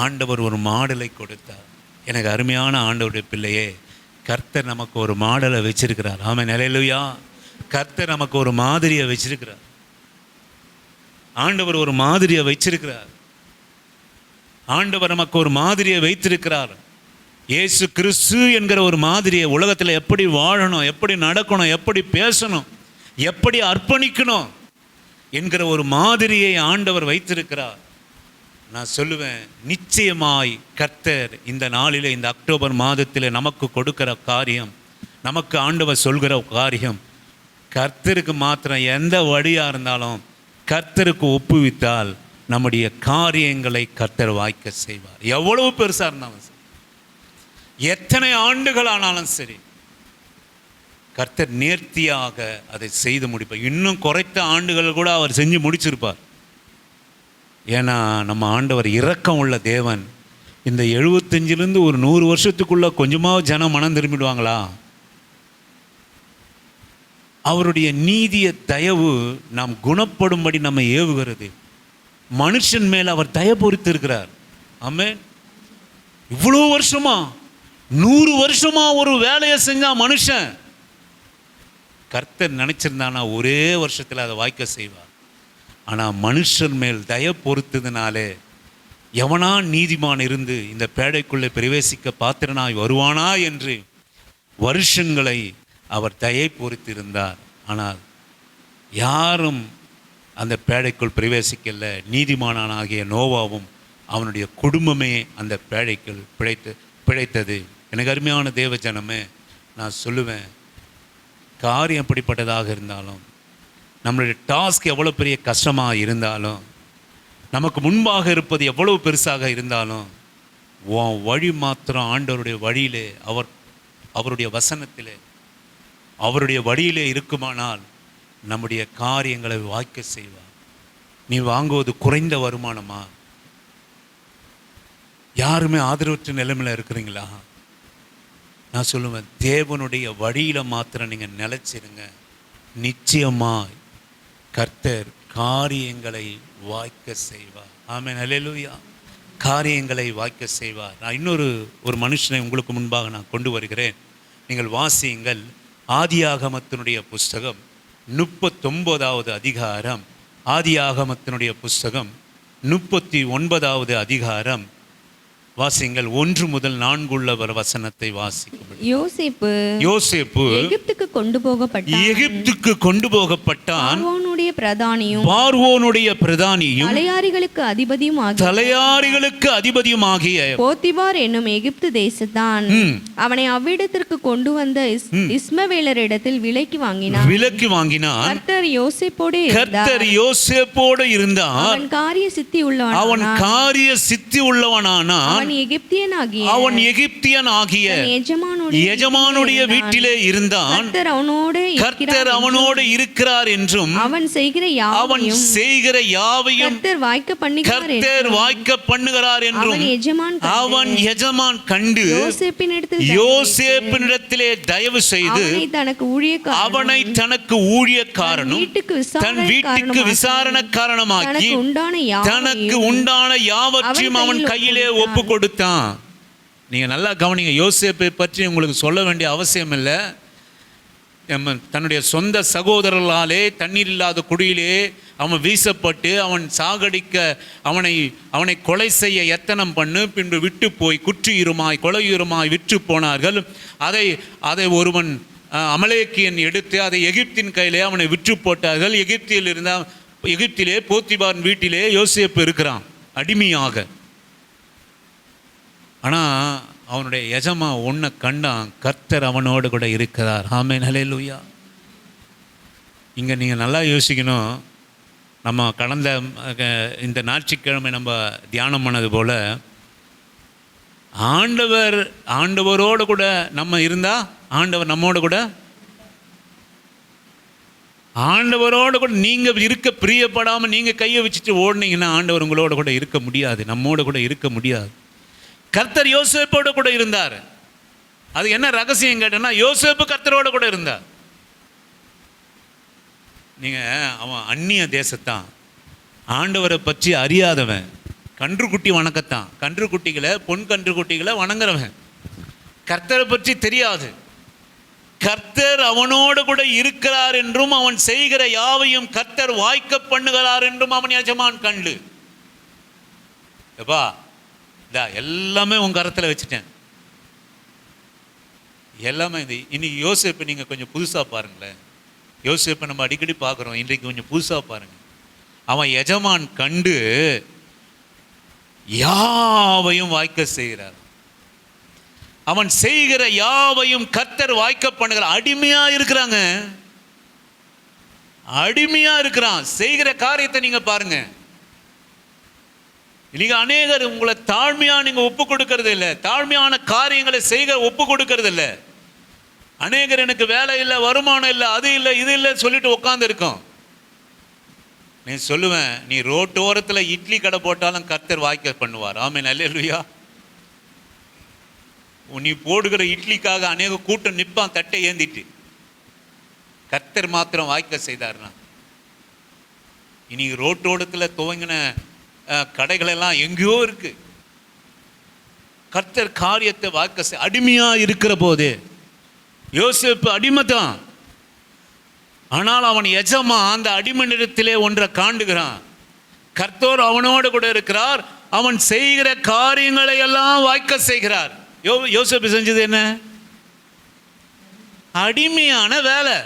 ஆண்டவர் ஒரு மாடலை கொடுத்தார். எனக்கு அருமையான ஆண்டவருடைய பிள்ளையே, கர்த்தர் நமக்கு ஒரு மாடலை வச்சிருக்கிறார். ஆமென், அல்லேலூயா. கர்த்தர் நமக்கு ஒரு மாதிரியை வச்சிருக்கிறார். ஆண்டவர் ஒரு மாதிரியை வச்சிருக்கிறார். ஆண்டவர் நமக்கு ஒரு மாதிரியை வைத்திருக்கிறார். இயேசு கிறிஸ்து என்கிற ஒரு மாதிரியை, உலகத்தில் எப்படி வாழணும், எப்படி நடக்கணும், எப்படி பேசணும், எப்படி அர்ப்பணிக்கணும் என்கிற ஒரு மாதிரியை ஆண்டவர் வைத்திருக்கிறார். நான் சொல்லுவேன், நிச்சயமாய் கர்த்தர் இந்த நாளில், இந்த அக்டோபர் மாதத்தில் நமக்கு கொடுக்கிற காரியம், நமக்கு ஆண்டவர் சொல்கிற காரியம், கர்த்தருக்கு மாத்திரம் எந்த வழியாக இருந்தாலும் கர்த்தருக்கு ஒப்புவித்தால் நம்முடைய காரியங்களை கர்த்தர் வாய்க்க செய்வார். எவ்வளவு பெருசாக இருந்தாலும் சரி, எத்தனை ஆண்டுகள் ஆனாலும் சரி, கர்த்தர் நேர்த்தியாக அதை செய்து முடிப்பார். இன்னும் குறைத்த ஆண்டுகள் கூட அவர் செஞ்சு முடிச்சிருப்பார். ஏன்னா நம்ம ஆண்டவர் இரக்கம் உள்ள தேவன். இந்த 75லேருந்து ஒரு 100 வருஷத்துக்குள்ள கொஞ்சமாக ஜனம் மனம் திரும்பிடுவாங்களா? அவருடைய நீதிய தயவு நாம் குணப்படும்படி நம்ம ஏவுகிறது. மனுஷன் மேல் அவர் தயவு பொறுத்து இருக்கிறார். ஆமென். இவ்வளோ வருஷமா 100 வருஷமா ஒரு வேலையை செஞ்சா மனுஷன், கர்த்தர் நினைச்சிருந்தானா ஒரே வருஷத்தில் அதை வாய்க்க செய்வார். ஆனால் மனுஷன் மேல் தய பொறுத்ததுனாலே எவனா நீதிமான் இருந்து இந்த பேழைக்குள்ளே பிரவேசிக்க பாத்திரனாய் வருவானா என்று வருஷங்களை அவர் தயை பொறுத்திருந்தார். ஆனால் யாரும் அந்த பேழைக்குள் பிரவேசிக்கல. நீதிமானாகிய நோவாவும் அவனுடைய குடும்பமே அந்த பேழைக்குள் பிழைத்தது. எனக்கு அருமையான தேவ ஜனமே, நான் சொல்லுவேன், காரியம் எப்படிப்பட்டதாக இருந்தாலும், நம்மளுடைய டாஸ்க் எவ்வளோ பெரிய கஷ்டமாக இருந்தாலும், நமக்கு முன்பாக இருப்பது எவ்வளவு பெருசாக இருந்தாலும், உன் வழி மாத்திரம் ஆண்டவருடைய வழியிலே, அவருடைய வசனத்திலே, அவருடைய வழியிலே இருக்குமானால் நம்முடைய காரியங்களை வாய்க்க செய்வார். நீ வாங்குவது குறைந்த வருமானமா? யாருமே ஆதரவற்ற நிலைமையில் இருக்கிறீங்களா? நான் சொல்லுவேன், தேவனுடைய வழியில் மாத்திரம் நீங்கள் நிலைச்சிருங்க. நிச்சயமாக கர்த்தர் காரியங்களை வாய்க்க செய்வார். ஆமென், அல்லேலூயா. காரியங்களை வாய்க்க செய்வார். நான் இன்னொரு மனுஷனை உங்களுக்கு முன்பாக நான் கொண்டு வருகிறேன். நீங்கள் வாசியுங்கள். ஆதியாகமத்தினுடைய புஸ்தகம் 39வது அதிகாரம். ஆதியாகமத்தினுடைய புஸ்தகம் 39வது அதிகாரம். வாசிங்கள். 1 முதல் 4 உள்ள வசனத்தை வாசிக்கும். யோசேப்பு எகிப்துக்கு கொண்டு போகப்பட்டான். பார்வோனுடைய பிரதானியும் தலையாரிகளுக்கு அதிபதியுமாகிய போத்திபார் என்னும் எகிப்து தேசத்தான் அவனை அவ்விடத்திற்கு கொண்டு வந்த இஸ்மவேலரிடத்தில் விலைக்கு வாங்கினான். கர்த்தர் யோசேப்போடு இருந்தார். அவன் காரிய சித்தி உள்ளவனானான். அவன் எகிப்தியனாகிய எஜமானுடைய வீட்டிலே இருந்தான். கர்த்தர் அவனோடு இருக்கிறார் என்றும் அவன் செய்கிற யாவையும் கர்த்தர் வாய்க்க பண்ணுகிறார் என்றும் அவன் எஜமான் கண்டு யோசேப்பினிடத்திலே தயவு செய்து அவனை தனக்கு ஊழியக்காரனும் தன் வீட்டுக்கு விசாரணக்காரனுமாக்கி தனக்கு உண்டான யாவற்றையும் அவன் கையிலே ஒப்பு கொடுத்தான். நீங்க நல்லா கவனிங்க. யோசேப்பை பற்றி உங்களுக்கு சொல்ல வேண்டிய அவசியம் இல்லை. தன்னுடைய சொந்த சகோதரர்களாலே தண்ணீர் இல்லாத குடியிலே அவன் வீசப்பட்டு அவன் சாகடிக்க அவனை கொலை செய்ய எத்தனம் பண்ணு, பின்பு விட்டு போய் குற்றியுருமாய் கொலையுருமாய் விற்று போனார்கள். அதை ஒருவன் அமலேக்கியன் எடுத்து அதை எகிப்தின் கையிலே அவனை விற்று போட்டார்கள். எகிப்திலே போத்திபார் வீட்டிலே யோசேப்பு இருக்கிறான் அடிமையாக. ஆனால் அவனுடைய எஜமா ஒன்றை கண்டான், கர்த்தர் அவனோடு கூட இருக்கிறார். ஆமென், ஹல்லேலூயா. இங்கே நீங்கள் நல்லா யோசிக்கணும். நம்ம கடந்த இந்த ஞாயிற்றுக்கிழமை நம்ம தியானம் பண்ணது போல் ஆண்டவரோடு கூட நம்ம இருந்தால் ஆண்டவர் நம்மோடு கூட நீங்கள் இருக்க பிரியப்படாமல் நீங்கள் கையை வச்சுட்டு ஓடினீங்கன்னா ஆண்டவர் உங்களோட கூட இருக்க முடியாது, நம்மோடு கூட இருக்க முடியாது. கர்த்தர் யோசேப்போடு கூட இருந்தார். அது என்ன ரகசியம் கேட்டேன்னா, யோசேப்பு கர்த்தரோடு கூட இருந்தார். அவன் அந்நிய தேசத்தான், ஆண்டவரை பற்றி அறியாதவன், கன்றுக்குட்டி வணக்கத்தான், கன்றுக்குட்டிகளை பொன் கன்றுக்குட்டிகளை வணங்குறவன், கர்த்தரை பற்றி தெரியாது. கர்த்தர் அவனோடு கூட இருக்கிறார் என்றும் அவன் செய்கிற யாவையும் கர்த்தர் வாய்க்க பண்ணுகிறார் என்றும் அவன் எஜமான் கண்டு, எப்பா எல்லாமே உன் கரத்தில் வச்சுட்டேன், எல்லாமே இது. இன்னைக்கு யோசேப்பை நீங்கள் கொஞ்சம் புதுசாக பாருங்களேன். யோசேப்பை நம்ம அடிக்கடி பார்க்குறோம், இன்றைக்கு கொஞ்சம் புதுசாக பாருங்கள். அவன் எஜமான் கண்டு யாவையும் வாய்க்க செய்கிறார். அவன் செய்கிற யாவையும் கர்த்தர் வாய்க்க பண்ணுகிறார். அடிமையாக இருக்கிறான். செய்கிற காரியத்தை நீங்கள் பாருங்க. நீங்க அநேகர் உங்களை தாழ்மையாக நீங்க ஒப்பு கொடுக்கறது இல்லை, தாழ்மையான காரியங்களை செய்க ஒப்பு கொடுக்கறது இல்லை. அநேகர் எனக்கு வேலை இல்லை, வருமானம் இல்லை, அது இல்லை, இது இல்லை சொல்லிட்டு உட்கார்ந்து இருக்கோம். நீ சொல்லுவேன், நீ ரோட்டோரத்தில் இட்லி கடை போட்டாலும் கர்த்தர் வாய்க்க பண்ணுவார். ஆமென், அல்லேலூயா. நீ போடுகிற இட்லிக்காக அநேக கூட்டம் நிற்பான் தட்டை ஏந்திட்டு. கர்த்தர் மாத்திரம் வாய்க்க செய்தார்னா, இனி ரோட்டோரத்தில் துவங்கின கடைகளெல்லாம் எங்கேயோ இருக்கு. கர்த்தர் காரியத்தை வாய்க்க அடிமையா இருக்கிற போது யோசேப்பு அடிமைதான். ஆனால் அவன் எஜமா அந்த அடிமை நிறத்திலே ஒன்றை காண்டுகிறான். கர்த்தர் அவனோடு கூட இருக்கிறார். அவன் செய்கிற காரியங்களை எல்லாம் வாய்க்க செய்கிறார். யோசேப்பு செஞ்சது என்ன? அடிமையான வேலை.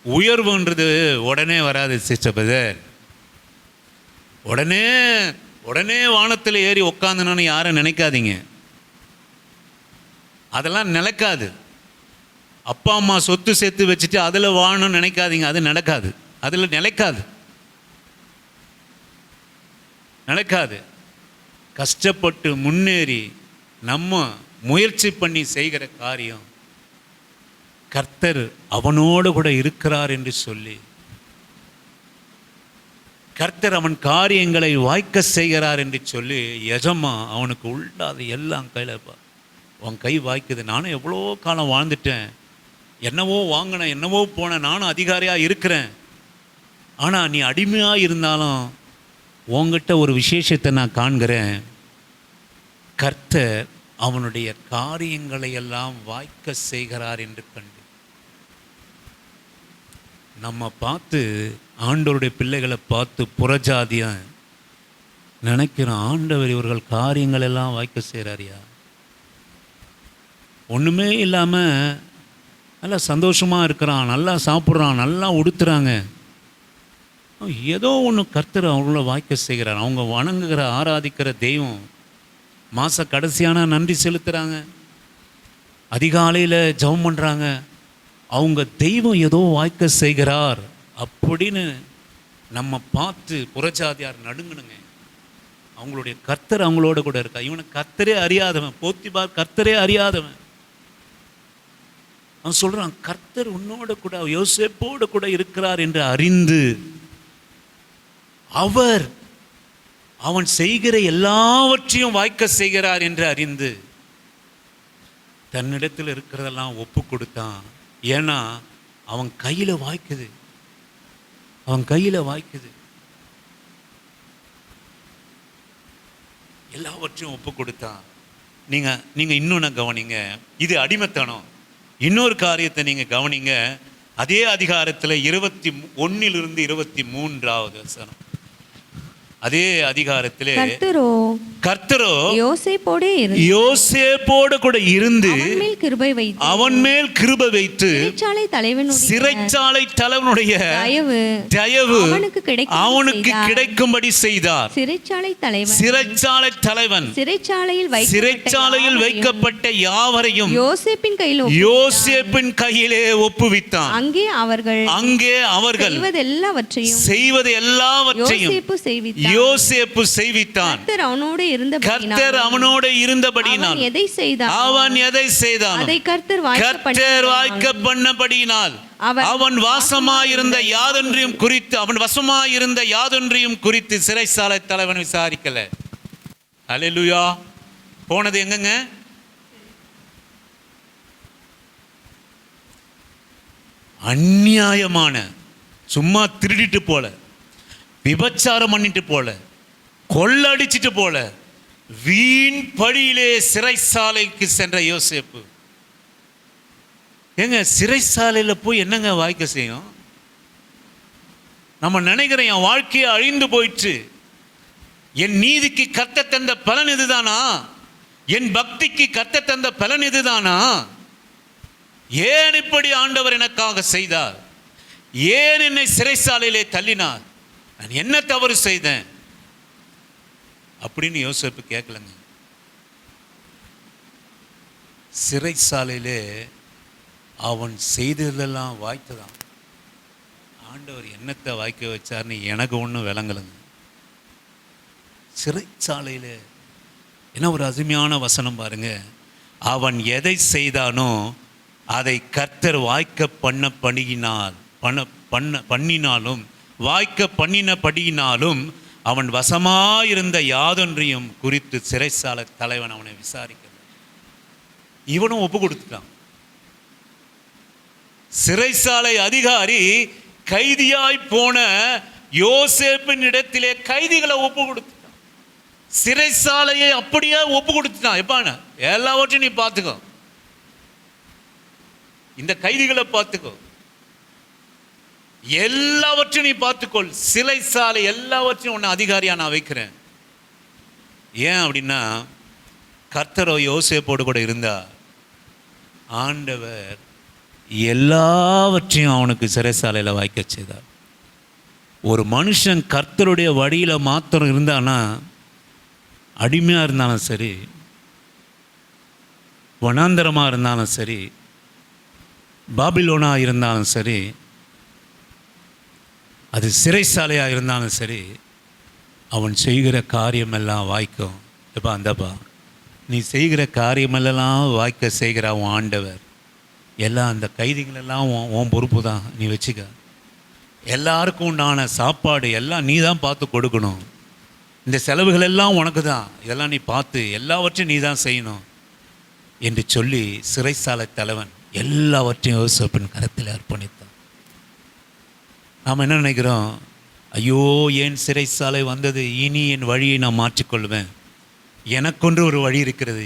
உயர்வுன்றது உடனே வராது சிஸ்டர் பிரதர். உடனே வானத்தில் ஏறி உட்காந்துன்னு யாரும் நினைக்காதீங்க. அதெல்லாம் நிலைக்காது. அப்பா அம்மா சொத்து சேர்த்து வச்சுட்டு அதில் வாழணும்னு நினைக்காதீங்க, அது நடக்காது. அதில் நிலைக்காது. கஷ்டப்பட்டு முன்னேறி நம்ம முயற்சி பண்ணி செய்கிற காரியம் கர்த்தர் அவனோடு கூட இருக்கிறார் என்று சொல்லி கர்த்தர் அவன் காரியங்களை வாய்க்க செய்கிறார் என்று சொல்லி எஜமா அவனுக்கு உள்ளாத எல்லாம் கையில் இருப்பா. உன் கை வாய்க்குது. நானும் எவ்வளோ காலம் வாழ்ந்துட்டேன், என்னவோ வாங்கினேன், என்னவோ போனேன், நானும் அதிகாரியாக இருக்கிறேன். ஆனால் நீ அடிமையாக இருந்தாலும் உங்ககிட்ட ஒரு விசேஷத்தை நான் காண்கிறேன். கர்த்தர் அவனுடைய காரியங்களை எல்லாம் வாய்க்க செய்கிறார் என்று கண்டு நம்ம பார்த்து ஆண்டவருடைய பிள்ளைகளை பார்த்து புறஜாதியாக நினைக்கிறோம். ஆண்டவர் இவர்கள் காரியங்கள் எல்லாம் வாய்க்க செய்கிறாரியா? ஒன்றுமே இல்லாமல் நல்லா சந்தோஷமாக இருக்கிறான், நல்லா சாப்பிட்றான், நல்லா உடுத்துறாங்க. ஏதோ ஒன்று கர்த்தர் அவங்கள வாய்க்க செய்கிறார். அவங்க வணங்குகிற ஆராதிக்கிற தெய்வம் மாத கடைசியான நன்றி செலுத்துகிறாங்க, அதிகாலையில் ஜெபம் பண்ணுறாங்க. அவங்க தெய்வம் ஏதோ வாய்க்க செய்கிறார் அப்படின்னு நம்ம பார்த்து புறஜாதியார் நடுங்கணுங்க. அவங்களுடைய கர்த்தர் அவங்களோட கூட இருக்கா. இவனை கர்த்தரே அறியாதவன், போத்திபார் கர்த்தரே அறியாதவன். அவன் சொல்கிறான், கர்த்தர் உன்னோட கூட யோசேப்போடு கூட இருக்கிறார் என்று அறிந்து அவன் செய்கிற எல்லாவற்றையும் வாய்க்க செய்கிறார் என்று அறிந்து தன்னிடத்தில் இருக்கிறதெல்லாம் ஒப்பு கொடுத்தான். ஏன்னா அவன் கையில் வாய்க்குது, அவன் கையில் வாய்க்குது. எல்லாவற்றையும் ஒப்பு கொடுத்தான். நீங்கள் இன்னொன்று கவனிங்க, இது அடிமைத்தனம். இன்னொரு காரியத்தை நீங்கள் கவனிங்க. அதே அதிகாரத்தில் 21 23 வசனம். அதே அதிகாரத்திலே கர்த்தரோ யோசேப்போடு கூட இருந்து அவன் மேல் கிருபை வைத்து சிறைச்சாலை தலைவனுடைய தயவு அவனுக்கு கிடைக்கும்படி செய்தார். சிறைச்சாலை தலைவன் சிறைச்சாலையில் வைக்கப்பட்ட யாவரையும் யோசேப்பின் கையிலே ஒப்புவித்தான். அங்கே அவர்கள் செய்வது எல்லாவற்றையும் யோசேப்பு செய்வித்தான். கர்த்தர் அவனோடு இருந்தபடியினால் அவன் எதை செய்தான் கர்த்தர் வாய்க்க பண்ணபடியினால் அவன் வாசமாயிருந்த யாதொன்றையும் குறித்து சிறைச்சாலை தலைவன் விசாரிக்கல. அல்லேலூயா. போனது எங்கங்க? அநியாயமான, சும்மா திருடிட்டு போல, விபச்சாரம் பண்ணிட்டு போல, கொள்ளடிச்சிட்டு போல, வீண் பழியிலே சிறைச்சாலைக்கு சென்ற யோசேப்பு. ஏங்க, சிறைச்சாலையில் போய் என்னங்க வாய்க்க செய்யும்? நம்ம நினைக்கிறோம் என் வாழ்க்கையை அழிந்து போயிற்று, என் நீதிக்கு கர்த்தர் தந்த பலன் இதுதானா, என் பக்திக்கு கர்த்தர் தந்த பலன் இதுதானா, ஏன் இப்படி ஆண்டவர் எனக்காக செய்தார், ஏன் என்னை சிறைச்சாலையிலே தள்ளினார், நான் என்ன தவறு செய்தேன் அப்படின்னு யோசேப்பு கேட்கலங்க. சிறைச்சாலையிலே அவன் செய்ததெல்லாம் வாய்த்ததான். ஆண்டவர் என்னத்தை வாய்க்க வச்சார்னு எனக்கு ஒன்றும் விளங்கலைங்க. சிறைச்சாலையில் என்ன ஒரு அருமையான வசனம் பாருங்க. அவன் எதை செய்தானோ அதை கர்த்தர் வாய்க்க பண்ணினாலும் வாய்க்க பண்ணினபடியினாலும் அவன் வசமாயிருந்த யாதொன்றையும் குறித்து சிறைச்சாலை தலைவன் அவனை விசாரிக்க, இவனும் ஒப்பு கொடுத்துட்டான். சிறைச்சாலை அதிகாரி கைதியாய் போன யோசேப்பின் இடத்திலே கைதிகளை ஒப்பு கொடுத்துட்டான். சிறைச்சாலையை அப்படியே ஒப்பு கொடுத்துட்டான். எப்பான எல்லாவற்றையும் நீ பார்த்துக்கோ, இந்த கைதிகளை பார்த்துக்கோ, எல்லாவற்றையும் நீ பார்த்துக்கொள், சிறைச்சாலை எல்லாவற்றையும் உன்னை அதிகாரியா நான் வைக்கிறேன். ஏன் அப்படின்னா கர்த்தரோ யோசேப்போடு கூட இருந்தா ஆண்டவர் எல்லாவற்றையும் அவனுக்கு சிறைச்சாலையில் வாய்க்க செய்தார். ஒரு மனுஷன் கர்த்தருடைய வழியில் மாத்திரம் இருந்தானா, அடிமையாக இருந்தாலும் சரி, வனாந்தரமாக இருந்தாலும் சரி, பாபிலோனாக இருந்தாலும் சரி, அது சிறைச்சாலையாக இருந்தாலும் சரி, அவன் செய்கிற காரியமெல்லாம் வாய்க்கும். எப்பா அந்தப்பா நீ செய்கிற காரியமெல்லாம் வாய்க்க செய்கிற அவன் ஆண்டவர். எல்லாம் அந்த கைதிகளெல்லாம் உன் பொறுப்பு தான், நீ வச்சுக்க. எல்லாருக்கும் உண்டான சாப்பாடு எல்லாம் நீ தான் பார்த்து கொடுக்கணும். இந்த செலவுகள் எல்லாம் உனக்கு தான், இதெல்லாம் நீ பார்த்து எல்லாவற்றையும் நீ தான் செய்யணும் என்று சொல்லி சிறைச்சாலை தலைவன் எல்லாவற்றையும் யோசேப்பின் கரத்தில் அர்ப்பணித்தான். நாம் என்ன நினைக்கிறோம்? ஐயோ, ஏன் சிறைச்சாலை வந்தது, இனி என் வழியை நான் மாற்றிக்கொள்வேன், எனக்கொன்று ஒரு வழி இருக்கிறது,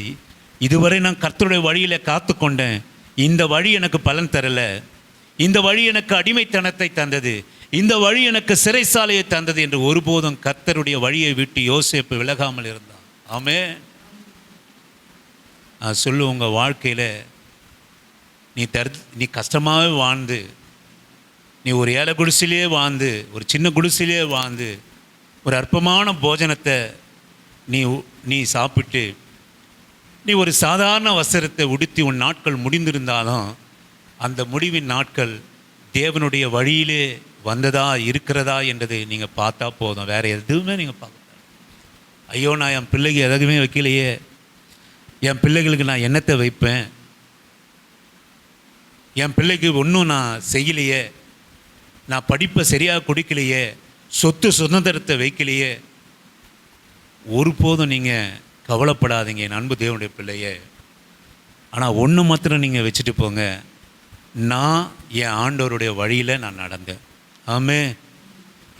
இதுவரை நான் கர்த்தருடைய வழியில் காத்து கொண்டேன், இந்த வழி எனக்கு பலன் தரலை, இந்த வழி எனக்கு அடிமைத்தனத்தை தந்தது, இந்த வழி எனக்கு சிறைச்சாலையை தந்தது என்று ஒருபோதும் கர்த்தருடைய வழியை விட்டு யோசேப்பு விலகாமல் இருந்தான். ஆமென். நான் சொல்லு, உங்கள் வாழ்க்கையில் நீ கஷ்டமாகவே வாழ்ந்து, நீ ஒரு ஏழை குடிசையிலே வாழ்ந்து, ஒரு சின்ன குடிசையிலே வாழ்ந்து, ஒரு அற்பமான போஜனத்தை நீ சாப்பிட்டு நீ ஒரு சாதாரண வஸ்திரத்தை உடுத்தி உன் நாட்கள் முடிந்திருந்தாலும் அந்த முடிவின் நாட்கள் தேவனுடைய வழியிலே வந்ததா இருக்கிறதா என்றதை நீங்கள் பார்த்தா போதும். வேறு எதுவுமே நீங்கள் பார்க்க, ஐயோ நான் என் பிள்ளைக்கு எதுவுமே வைக்கலையே, என் பிள்ளைகளுக்கு நான் என்னத்தை வைப்பேன், என் பிள்ளைக்கு ஒன்றும் நான் செய்யலையே, நான் படிப்பை சரியாக கொடுக்கலையே, சொத்து சுதந்திரத்தை வைக்கலையே, ஒருபோதும் நீங்கள் கவலைப்படாதீங்க என் அன்பு தேவனுடைய பிள்ளையே. ஆனால் ஒன்று மாத்திரம் நீங்கள் வச்சுட்டு போங்க, நான் என் ஆண்டவருடைய வழியில் நான் நடந்தேன். ஆமே,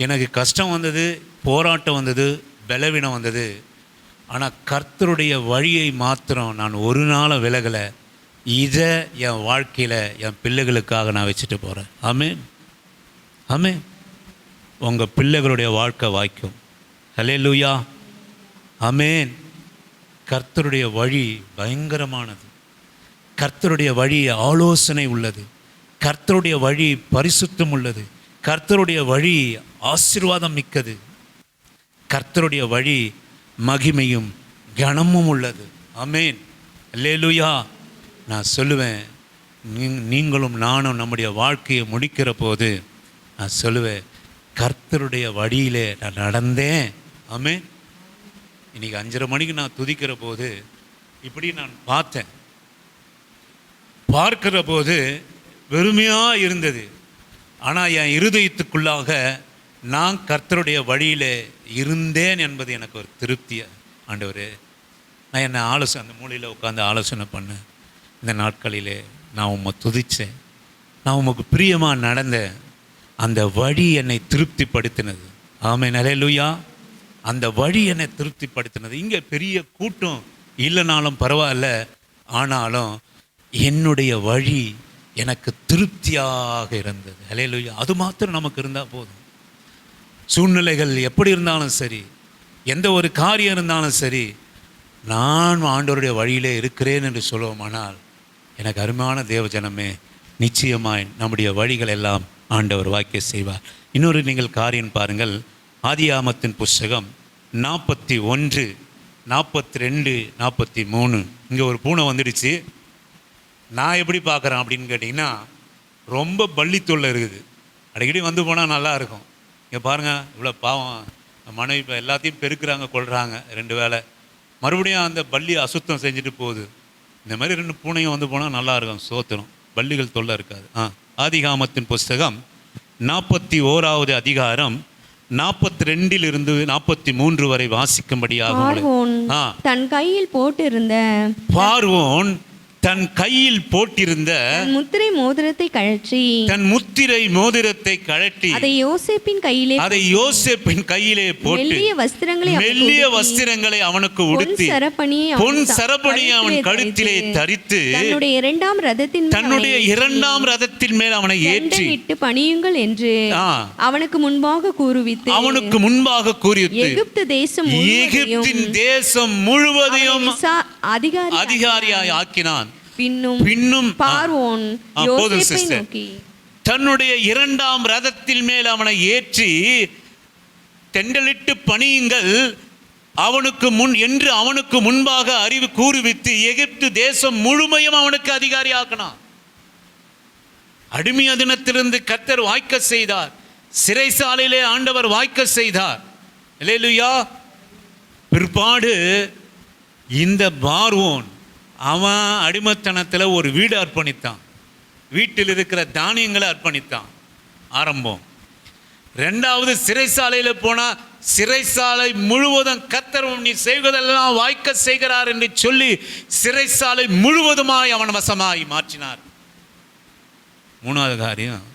எனக்கு கஷ்டம் வந்தது, போராட்டம் வந்தது, பலவீனம் வந்தது, ஆனால் கர்த்தருடைய வழியை மாத்திரம் நான் ஒரு நாளும் விலகலை. இதை என் வாழ்க்கையில் என் பிள்ளைகளுக்காக நான் வச்சுட்டு போகிறேன். ஆமென், ஆமென். உங்கள் பிள்ளைகளுடைய வாழ்க்கை வாய்க்கும். ஹல்லேலூயா, ஆமென். கர்த்தருடைய வழி பயங்கரமானது. கர்த்தருடைய வழி ஆலோசனை உள்ளது. கர்த்தருடைய வழி பரிசுத்தம் உள்ளது. கர்த்தருடைய வழி ஆசீர்வாதம் மிக்கது. கர்த்தருடைய வழி மகிமையும் கனமும் உள்ளது. ஆமென், அல்லேலூயா. நான் சொல்லுவேன், நீங்களும் நானும் நம்முடைய வாழ்க்கையை முடிக்கிற போது நான் சொல்லுவேன், கர்த்தருடைய வழியிலே நான் நடந்தேன். ஆமென். இன்றைக்கி 5:30 மணிக்கு நான் துதிக்கிற போது இப்படி நான் பார்த்தேன். பார்க்கிற போது வெறுமையாக இருந்தது. ஆனால் என் இருதயத்துக்குள்ளாக நான் கர்த்தருடைய வழியில் இருந்தேன் என்பது எனக்கு ஒரு திருப்தி. ஆண்டவரே, நான் என்னை அந்த மூலையில் உட்காந்து ஆலோசனை பண்ணேன். இந்த நாட்களிலே நான் உம்மை துதித்தேன், நான் உமக்கு பிரியமாக நடந்தேன். அந்த வழி என்னை திருப்திப்படுத்தினது. ஆமென், அல்லேலூயா. அந்த வழி என்னை திருப்திப்படுத்தினது. இங்கே பெரிய கூட்டம் இல்லைனாலும் பரவாயில்ல, ஆனாலும் என்னுடைய வழி எனக்கு திருப்தியாக இருந்தது. அல்லேலூயா. அது மாத்திரம் நமக்கு இருந்தால் போதும். சூழ்நிலைகள் எப்படி இருந்தாலும் சரி, எந்த ஒரு காரியம் இருந்தாலும் சரி, நான் ஆண்டவருடைய வழியிலே இருக்கிறேன் என்று சொல்லுவோமானால், எனக்கு அருமையான தேவஜனமே, நிச்சயமாய் நம்முடைய வழிகள் எல்லாம் ஆண்டவர் வாய்க்க செய்வார். இன்னொரு நீங்கள் காரியம் பாருங்கள். ஆதியாகமத்தின் புஸ்தகம் 41, 42, 43. இங்கே ஒரு பூனை வந்துடுச்சு. நான் எப்படி பார்க்குறேன் அப்படின்னு கேட்டிங்கன்னா, ரொம்ப பள்ளி தொல்லை இருக்குது. அடிக்கடி வந்து போனால் நல்லாயிருக்கும். இங்கே பாருங்கள், இவ்வளோ பாவம் மனைவி இப்போ எல்லாத்தையும் பெருக்கிறாங்க, கொள்கிறாங்க 2 வேளை. மறுபடியும் அந்த பள்ளி அசுத்தம் செஞ்சுட்டு போகுது. இந்த மாதிரி 2 பூனையும் வந்து போனால் நல்லாயிருக்கும், சோத்திரம், பள்ளிகள் தொல்லை இருக்காது. ஆதிகாமத்தின் புஸ்தகம் 41வது அதிகாரம் 42 43 வரை வாசிக்கும்படியாக. தன் கையில் போட்டிருந்த பார்வோன் தன் கையில் போட்டிருந்த முத்திரை மோதிரத்தை கழற்றி அதை யோசேப்பின் கையிலே போட்டு மெல்லிய வஸ்திரங்களை அவனுக்கு உடுத்தி பொன் சரப்பணியை அவன் கழுத்திலே தரித்து தன்னுடைய இரண்டாம் ரதத்தின் மேல் அவனை ஏற்றி பணியுங்கள் என்று அவனுக்கு முன்பாக கூறுவித்து எகிப்தின் தேசம் முழுவதையும் அதிகாரியாய் ஆக்கினான். பின்னும் பார்வோன் யோசேப்பை நோக்கி தன்னுடைய இரண்டாம் ரதத்தின் மேல் அவனை ஏற்றி தெண்டலிட்டு பணியுங்கள் அவனுக்கு முன்பாக அறிவு கூறுவித்து எகிப்து தேசம் முழுமையும் அவனுக்கு அதிகாரி ஆக்கினான். அடிமை தினத்திலிருந்து கர்த்தர் வாய்க்க செய்தார். சிறைசாலையிலே ஆண்டவர் வாய்க்க செய்தார். அல்லேலூயா. பிற்பாடு இந்த பார்வோன் அவன் அடிமைத்தனத்தில் ஒரு வீடு அர்ப்பணித்தான். வீட்டில் இருக்கிற தானியங்களை அர்ப்பணித்தான். ஆரம்பம். 2வது சிறைசாலையில் போனால் சிறைசாலை முழுவதும் கர்த்தர் நீ செய்வதெல்லாம் வாய்க்க செய்கிறார் என்று சொல்லி சிறைசாலை முழுவதுமாய் அவன் வசமாய் மாற்றினார். 3வது காரியம்,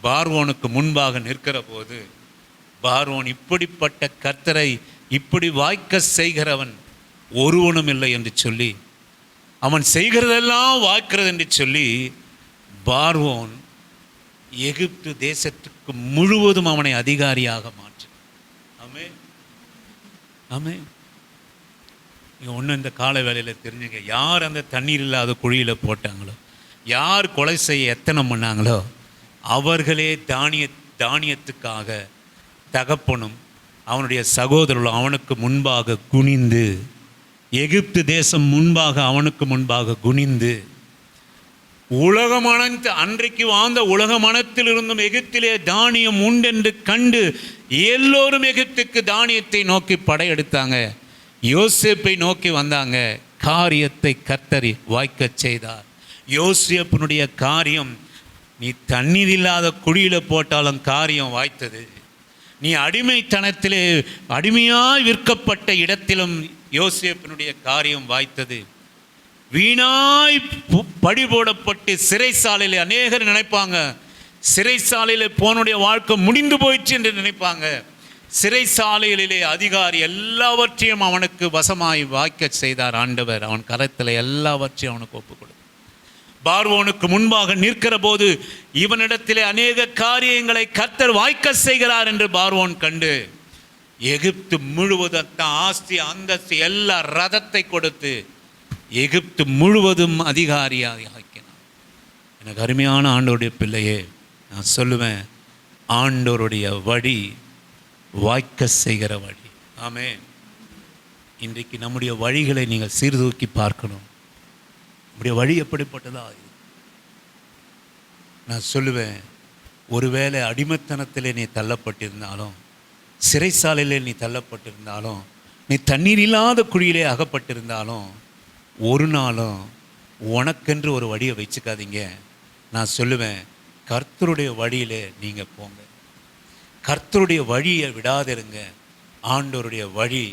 பார்வோனுக்கு முன்பாக நிற்கிற போது பார்வோன் இப்படிப்பட்ட கர்த்தரை இப்படி வாய்க்க செய்கிறவன் ஒருவனும் இல்லை என்று சொல்லி, அவன் செய்கிறதெல்லாம் வாய்க்கிறது என்று சொல்லி பார்வோன் எகிப்து தேசத்துக்கு முழுவதும் அவனை அதிகாரியாக மாற்றினான். ஆமென், ஆமென். நீங்கள் ஒன்று இந்த கால வேளையில் தெரிஞ்சுங்க, யார் அந்த தண்ணீர் இல்லாத குழியில் போட்டாங்களோ, யார் கொலை செய்ய எத்தனம் பண்ணாங்களோ, அவர்களே தானியத்துக்காக தகப்பனும் அவனுடைய சகோதரர்களும் அவனுக்கு முன்பாக குனிந்து எகிப்து தேசம் முன்பாக அவனுக்கு முன்பாக குனிந்து உலகமான அன்றைக்கு வாழ்ந்த உலகமனத்திலிருந்தும் எகிப்திலே தானியம் உண்டென்று கண்டு எல்லோரும் எகிப்துக்கு தானியத்தை நோக்கி படையெடுத்தாங்க. யோசேப்பை நோக்கி வந்தாங்க. காரியத்தை கர்த்தர் வாய்க்கச் செய்தார். யோசேப்பினுடைய காரியம், நீ தண்ணீர் இல்லாத குழியில் போட்டாலும் காரியம் வாய்த்தது. நீ அடிமைத்தனத்திலே அடிமையாய் விற்கப்பட்ட இடத்திலும் யோசேப்பினுடைய காரியம் வாய்த்தது. வீணாய் படி போடப்பட்டு சிறைச்சாலையில் அநேகர் நினைப்பாங்க, சிறைச்சாலையில் போனுடைய வாழ்க்கை முடிந்து போயிடுச்சு என்று நினைப்பாங்க. சிறைச்சாலைகளிலே அதிகாரி எல்லாவற்றையும் அவனுக்கு வசமாய் வாய்க்க செய்தார் ஆண்டவர். அவன் கரத்தில் எல்லாவற்றையும் அவனுக்கு ஒப்புக் கொடுத்தார். பார்வோனுக்கு முன்பாக நிற்கிற போது இவனிடத்திலே அநேக காரியங்களை கர்த்தர் வாய்க்க செய்கிறார் என்று பார்வோன் கண்டு எகிப்து முழுவதும் ஆஸ்தி அந்தஸ்து எல்லா ரதத்தை கொடுத்து எகிப்து முழுவதும் அதிகாரியாக ஆக்கினார். எனக்கு அருமையான ஆண்டவருடைய பிள்ளையே, நான் சொல்லுவேன், ஆண்டவருடைய வழி வாய்க்க செய்கிற வழி. ஆமென். இன்றைக்கு நம்முடைய வழிகளை நீங்கள் சீர்தூக்கி பார்க்கணும். நம்முடைய வழி எப்படிப்பட்டதா? நான் சொல்லுவேன், ஒருவேளை அடிமைத்தனத்திலே நீ தள்ளப்பட்டிருந்தாலும், சிறைச்சாலையிலே நீ தள்ளப்பட்டிருந்தாலும், நீ தண்ணீர் இல்லாத குழியிலே அகப்பட்டிருந்தாலும், ஒரு நாளும் உனக்கென்று ஒரு வழியை வச்சுக்காதீங்க. நான் சொல்லுவேன், கர்த்தருடைய வழியிலே நீங்கள் போங்க. கர்த்தருடைய வழியை விடாதிருங்க. ஆண்டவருடைய வழி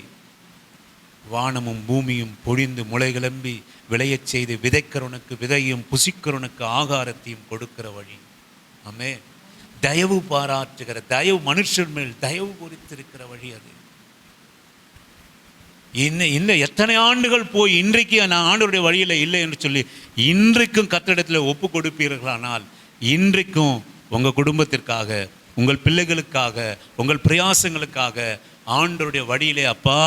வானமும் பூமியும் பொழிந்து முளை கிளம்பி விளையச் செய்து விதைக்கிறவனுக்கு விதையும் புசிக்கிறவனுக்கு ஆகாரத்தையும் கொடுக்கிற வழி. ஆமே. தயவு பாராட்டுகிற, தயவு மனுஷன் மேல் தயவு குறித்திருக்கிற வழி அது. இன்னும் எத்தனை ஆண்டுகள் போய் இன்றைக்கு நான் ஆண்டவருடைய வழியில் இல்லை என்று சொல்லி இன்றைக்கும் கர்த்தரிடத்தில் ஒப்பு கொடுப்பீர்களானால், இன்றைக்கும் உங்கள் குடும்பத்திற்காக, உங்கள் பிள்ளைகளுக்காக, உங்கள் பிரயாசங்களுக்காக ஆண்டவருடைய வழியிலே, அப்பா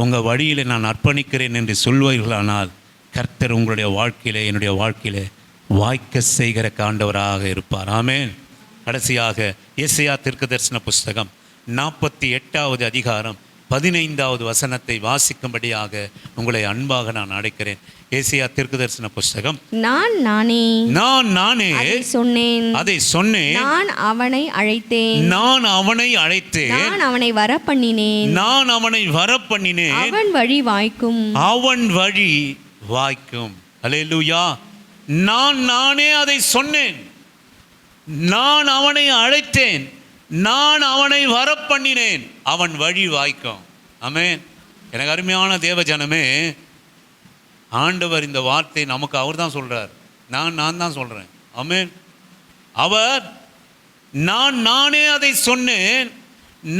உங்கள் வழியிலே நான் அர்ப்பணிக்கிறேன் என்று சொல்வீர்களானால், கர்த்தர் உங்களுடைய வாழ்க்கையிலே, என்னுடைய வாழ்க்கையிலே வாய்க்க செய்கிற ஆண்டவராக இருப்பார். ஆமென். கடைசியாக ஏசாயா தீர்க்கதரிசன புஸ்தகம் 48வது அதிகாரம் 15வது வசனத்தை வாசிக்கும்படியாக உங்களை அன்பாக நான் அழைக்கிறேன். ஏசாயா தீர்க்கதரிசன புஸ்தகம். நான் நானே அதை சொன்னேன். நான் அவனை அழைத்தேன். நான் அவனை வரப்பண்ணினேன். அவன் வழி வாய்க்கும். அல்லேலூயா. நான் நானே அதை சொன்னேன். நான் அவனை அழைத்தேன். நான் அவனை வரப்பண்ணினேன். அவன் வழி வாய்க்கும். ஆமென். எனக்கு அருமையான தேவ ஜனமே, ஆண்டவர் இந்த வார்த்தை நமக்கு அவர் தான் சொல்றார். நான் தான் சொல்றேன். ஆமென். அவர் நான் நானே அதை சொன்னேன்.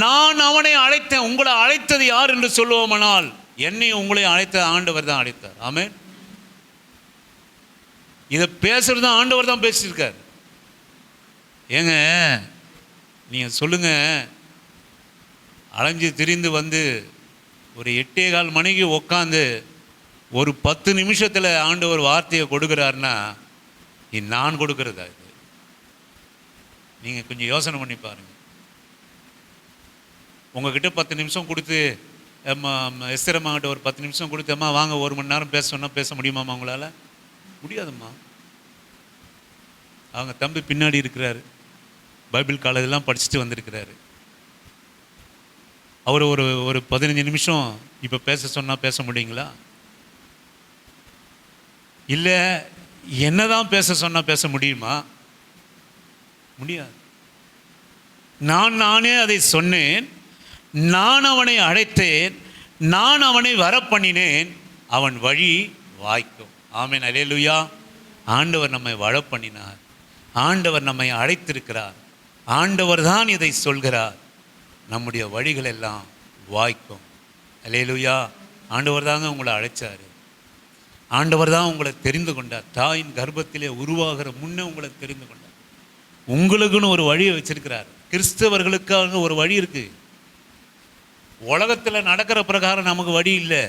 நான் அவனை அழைத்தேன். உங்களை அழைத்தது யார் என்று சொல்லுவோமானால், என்னை உங்களை அழைத்த ஆண்டவர் தான் அழைத்தார். ஆமென். இதை பேசுறது ஆண்டவர் தான் பேசியிருக்கார். ஏங்க நீங்கள் சொல்லுங்க, அலைஞ்சு திரிந்து வந்து ஒரு 8:15 மணிக்கு உட்காந்து ஒரு 10 நிமிஷத்தில் ஆண்டவர் வார்த்தையை கொடுக்குறாருன்னா, இது நான் கொடுக்கறதா? இது நீங்கள் கொஞ்சம் யோசனை பண்ணி பாருங்கள். உங்ககிட்ட 10 நிமிஷம் கொடுத்து, எஸ்தர் அம்மாகிட்ட ஒரு 10 நிமிஷம் கொடுத்து, அம்மா வாங்க 1 மணி நேரம் பேச சொன்னால் பேச முடியுமாம்மா? உங்களால் முடியாதும்மா. அவங்க தம்பி பின்னாடி இருக்கிறாரு, பைபிள் காலேஜெல்லாம் படிச்சுட்டு வந்திருக்கிறாரு. அவர் ஒரு 15 நிமிஷம் இப்போ பேச சொன்னால் பேச முடியுங்களா? இல்லை என்னதான் பேச சொன்னால் பேச முடியுமா? முடியாது. நானே அதை சொன்னேன். நான் அவனை அழைத்தேன். நான் அவனை வரப்பண்ணினேன். அவன் வழி வாய்க்கும். ஆமென். அல்லேலூயா. ஆண்டவர் நம்மை வரப்பண்ணினார். ஆண்டவர் நம்மை அழைத்திருக்கிறார். ஆண்டவர் தான் இதை சொல்கிறார். நம்முடைய வழிகள் எல்லாம் வாய்க்கும். அல்லேலூயா. ஆண்டவர் தாங்க உங்களை அழைச்சார். ஆண்டவர் தான் உங்களை தெரிந்து கொண்டார். தாயின் கர்ப்பத்திலே உருவாகிற முன்னே உங்களை தெரிந்து கொண்டார். உங்களுக்குன்னு ஒரு வழியை வச்சிருக்கிறார். கிறிஸ்தவர்களுக்காக ஒரு வழி இருக்கு. உலகத்தில் நடக்கிற பிரகாரம் நமக்கு வழி இல்லை.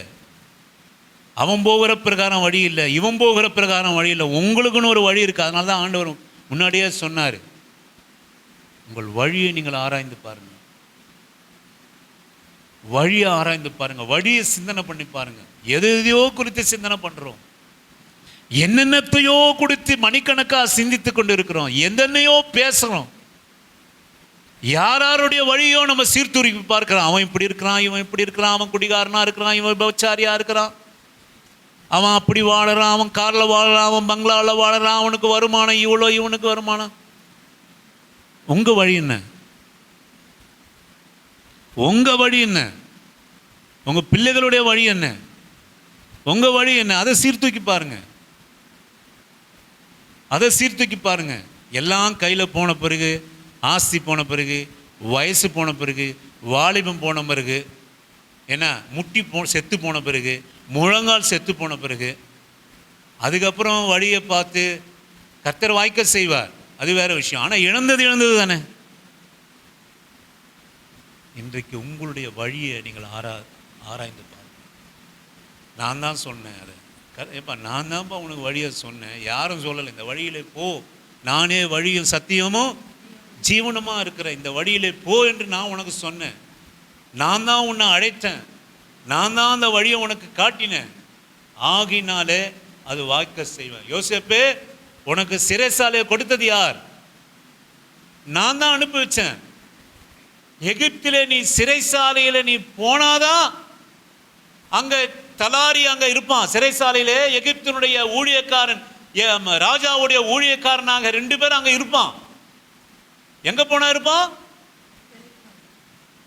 அவன் போகிற பிரகாரம் வழி இல்லை, இவன் போகிற பிரகாரம் வழி இல்லை. உங்களுக்குன்னு ஒரு வழி இருக்குது. அதனால தான் ஆண்டவர் முன்னாடியே சொன்னார், உங்கள் வழியை நீங்கள் ஆராய்ந்து பாருங்கள். வழியை ஆராய்ந்து பாருங்க, வழியை சிந்தனை பண்ணி பாருங்க. எதையோ குறித்து சிந்தனை பண்றோம், என்னென்னத்தையோ குறித்து மணிக்கணக்காக சிந்தித்து கொண்டு இருக்கிறோம், என்னென்னையோ பேசுறோம். யாருடைய வழியோ நம்ம சீர்தூக்கி பார்க்கிறோம். அவன் இப்படி இருக்கிறான், இவன் இப்படி இருக்கிறான், அவன் குடிகாரனா இருக்கிறான், இவன் விபச்சாரியா இருக்கிறான், அவன் அப்படி வாழறான், அவன் காரில் வாழறான், அவன் பங்களாவில் வாழறான், அவனுக்கு வருமானம் இவ்வளோ, இவனுக்கு வருமானம். உங்க வழி என்ன? உங்க வழி என்ன? உங்க பிள்ளைகளுடைய வழி என்ன? உங்க வழி என்ன? அதை சீர்தூக்கி பாருங்க, அதை சீர்தூக்கி பாருங்க. எல்லாம் கையில் போன பிறகு, ஆஸ்தி போன பிறகு, வயசு போன பிறகு, வாலிபம் போன பிறகு, என்ன முட்டி செத்து போன பிறகு, முழங்கால் செத்து போன பிறகு, அதுக்கப்புறம் வழியை பார்த்து கர்த்தர் வாய்க்க செய்வார், அது வேற விஷயம். ஆனால் இழந்தது தானே. இன்றைக்கு உங்களுடைய வழியை நீங்கள் ஆராய்ந்து பாருங்க. நான் தான் சொன்னேன் அதை. ஏப்பா நான் தான்ப்பா உனக்கு வழியை சொன்னேன், யாரும் சொல்லலை. இந்த வழியிலே போ, நானே வழியும் சத்தியமும் ஜீவனமாக இருக்கிற இந்த வழியிலே போ என்று நான் உனக்கு சொன்னேன். நான் தான் உன்னை அழைத்தேன், நான் தான் அந்த வழியை உனக்கு காட்டினேன். ஆகினாலே அது வாய்க்க செய்வேன். யோசேப்பே, உனக்கு சிறைசாலையை கொடுத்தது யார்? நான் தான் அனுப்பி வச்சேன். எகிப்திலே நீ சிறைசாலையில் நீ போனாதான் அங்கே தலாரி அங்கே இருப்பான். சிறைசாலையிலே எகிப்தினுடைய ஊழியக்காரன், ராஜாவுடைய ஊழியக்காரனாக 2 பேர் அங்கே இருப்பான். எங்க போனா இருப்பான்?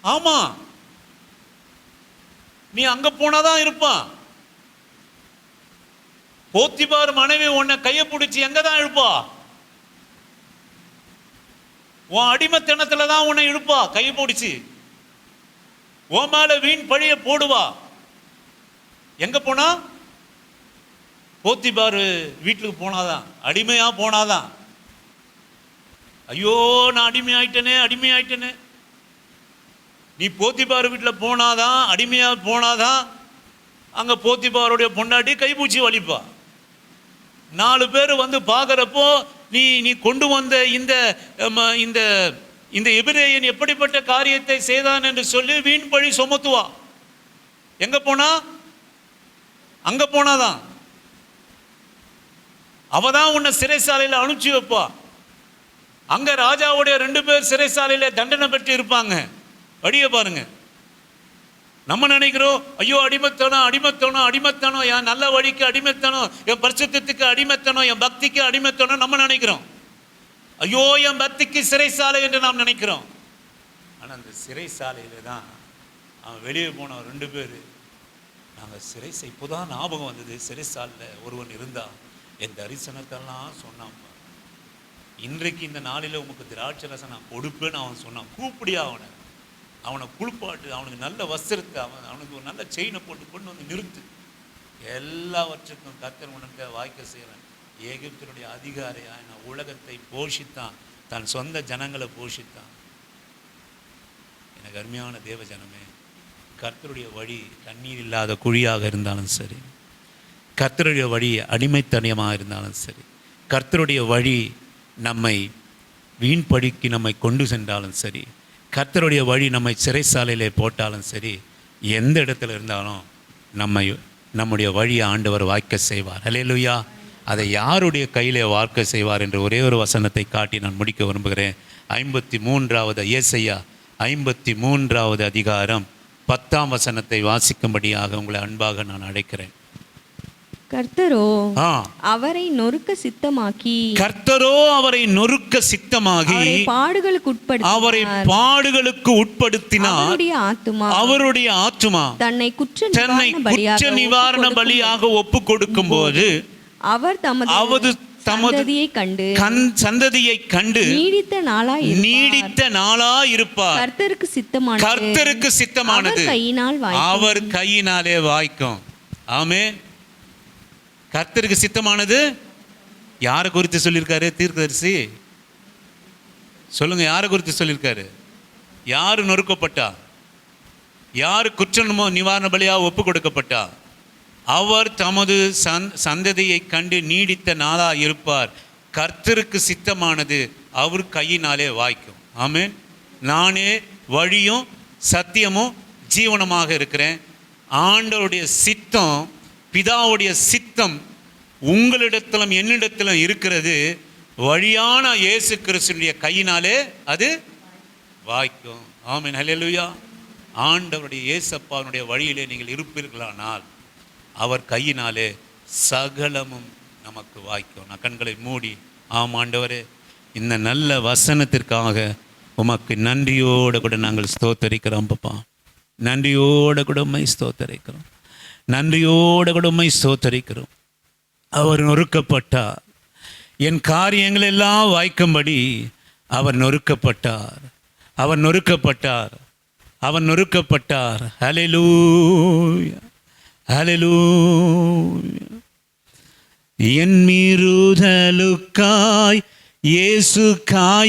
ஆமா, நீ அங்க போனாதான் இருப்பான். போத்திபார் மனைவி உன்னை கையை பிடிச்சி எங்க தான் இழுப்பா? உன் அடிமைத்தனத்துல தான் உன்னை இழுப்பா, கையை பிடிச்சி உன் மேல வீண் பழிய போடுவா. எங்க போனா? போத்திபார் வீட்டுக்கு போனாதான், அடிமையா போனாதான். ஐயோ நான் அடிமையாயிட்டனே. நீ போத்திபார் வீட்டில் போனாதான், அடிமையா போனாதான் அங்க போத்திபாருடைய பொண்டாட்டி கைப்பூச்சி வலிப்பா. 4 பேர் வந்து பார்க்குறப்போ நீ கொண்டு வந்த இந்த எபிரேயன் எப்படிப்பட்ட காரியத்தை செய்தான் என்று சொல்லி வீண் பழி சுமத்துவா. எங்க போனா? அங்க போனாதான். அவதான் உன்னை சிறைசாலையில் அனுப்பிச்சு வைப்பா. அங்க ராஜாவுடைய 2 பேர் சிறைசாலையில தண்டனை பெற்று இருப்பாங்க. வழியை பாருங்க. நம்ம நினைக்கிறோம், ஐயோ அடிமைத்தனம், என் நல்ல வழிக்கு அடிமைத்தனம், என் பரிசுத்தத்துக்கு அடிமைத்தனம், என் பக்திக்கு அடிமைத்தனம் நம்ம நினைக்கிறோம். ஐயோ என் பக்திக்கு சிறைசாலை என்று நாம் நினைக்கிறோம். ஆனா அந்த சிறைசாலையில தான் அவன் வெளியே போன 2 பேர். நாங்கள் இப்போதான் ஞாபகம் வந்தது, சிறைசாலையில் ஒருவன் இருந்தான், என் தரிசனத்தெல்லாம் சொன்னான். இன்றைக்கு இந்த நாளில் உமக்கு திராட்சை ரசம் நான் கொடுப்பேன்னு அவன் சொன்னான். கூப்பிடியா அவனை குளிப்பாட்டு, அவனுக்கு நல்ல வஸ்திரத்தை, அவனுக்கு ஒரு நல்ல செயினை போட்டு கொண்டு வந்து நிறுத்து. எல்லாவற்றுக்கும் கர்த்தர் உனக்கு வாய்க்க செய்கிறேன். எகிப்தினுடைய அதிகாரியாக நான் உலகத்தை போஷித்தான், தன் சொந்த ஜனங்களை போஷித்தான். எனக்கு அருமையான தேவ ஜனமே, கர்த்தருடைய வழி தண்ணீர் இல்லாத குழியாக இருந்தாலும் சரி, கர்த்தருடைய வழி அடிமைத்தனியமாக இருந்தாலும் சரி, கர்த்தருடைய வழி நம்மை வீண்படிக்கு நம்மை கொண்டு சென்றாலும் சரி, கர்த்தருடைய வழி நம்மை சிறைசாலையிலே போட்டாலும் சரி, எந்த இடத்துல இருந்தாலும் நம்முடைய வழியை ஆண்டவர் வாய்க்க செய்வார். அல்லேலூயா. அதை யாருடைய கையிலே வாய்க்க செய்வார் என்று ஒரே ஒரு வசனத்தை காட்டி நான் முடிக்க விரும்புகிறேன். 53வது ஏசாயா 53வது அதிகாரம் 10ஆம் வசனத்தை வாசிக்கும்படியாக உங்களை அன்பாக நான் அழைக்கிறேன். கர்த்தரோ அவரை நொறுக்க சித்தமாக்கி, அவரை பாடுகளுக்கு உட்படுத்தினார். அவருடைய ஆத்துமா தன்னை குற்ற நிவாரண பலியாக ஒப்பு கொடுக்கும் போது அவர் தமது சந்ததியை கண்டு நீடித்த நாளாய் இருப்பார். கர்த்தருக்கு சித்தமானது அவர் கையினாலே வாய்க்கும். ஆமென். கர்த்தருக்கு சித்தமானது யாரை குறித்து சொல்லியிருக்காரு? தீர்க்கதரிசி சொல்லுங்க, யாரை குறித்து சொல்லியிருக்காரு? யாரு நொறுக்கப்பட்டா? யாரு குற்ற நிவாரண பலியாக ஒப்பு கொடுக்கப்பட்டா? அவர் தமது சந்ததியை கண்டு நீடித்த நாளா இருப்பார். கர்த்தருக்கு சித்தமானது அவர் கையினாலே வாய்க்கும். ஆமென். நானே வழியும் சத்தியமும் ஜீவனமாக இருக்கிறேன். ஆண்டவருடைய சித்தம், பிதாவுடைய சித்தம் உங்களிடத்திலும் என்னிடத்திலும் இருக்கிறது. வழியான இயேசு கிறிஸ்துவினுடைய கையினாலே அது வாய்க்கும். ஆமென், ஹல்லேலூயா. ஆண்டவருடைய இயேசப்பாவுடைய வழியிலே நீங்கள் இருப்பீர்களானால் அவர் கையினாலே சகலமும் நமக்கு வாய்க்கும். நான் கண்களை மூடி, ஆம் ஆண்டவரே, இந்த நல்ல வசனத்திற்காக உமக்கு நன்றியோடு கூட நாங்கள் ஸ்தோத்தரிக்கிறோம் பாப்பா. நன்றியோடு கூட உம்மை ஸ்தோத்தரிக்கிறோம். நன்றியோடு கூட உம்மை ஸ்தோத்தரிக்கிறோம். அவர் நொறுக்கப்பட்டார், என் காரியங்கள் எல்லாம் வாய்க்கும்படி அவர் நொறுக்கப்பட்டார். அவர் நொறுக்கப்பட்டார். அவர் நொறுக்கப்பட்டார். ஹல்லேலூயா, ஹல்லேலூயா. என் மீறுதலுக்காய் இயேசு காய்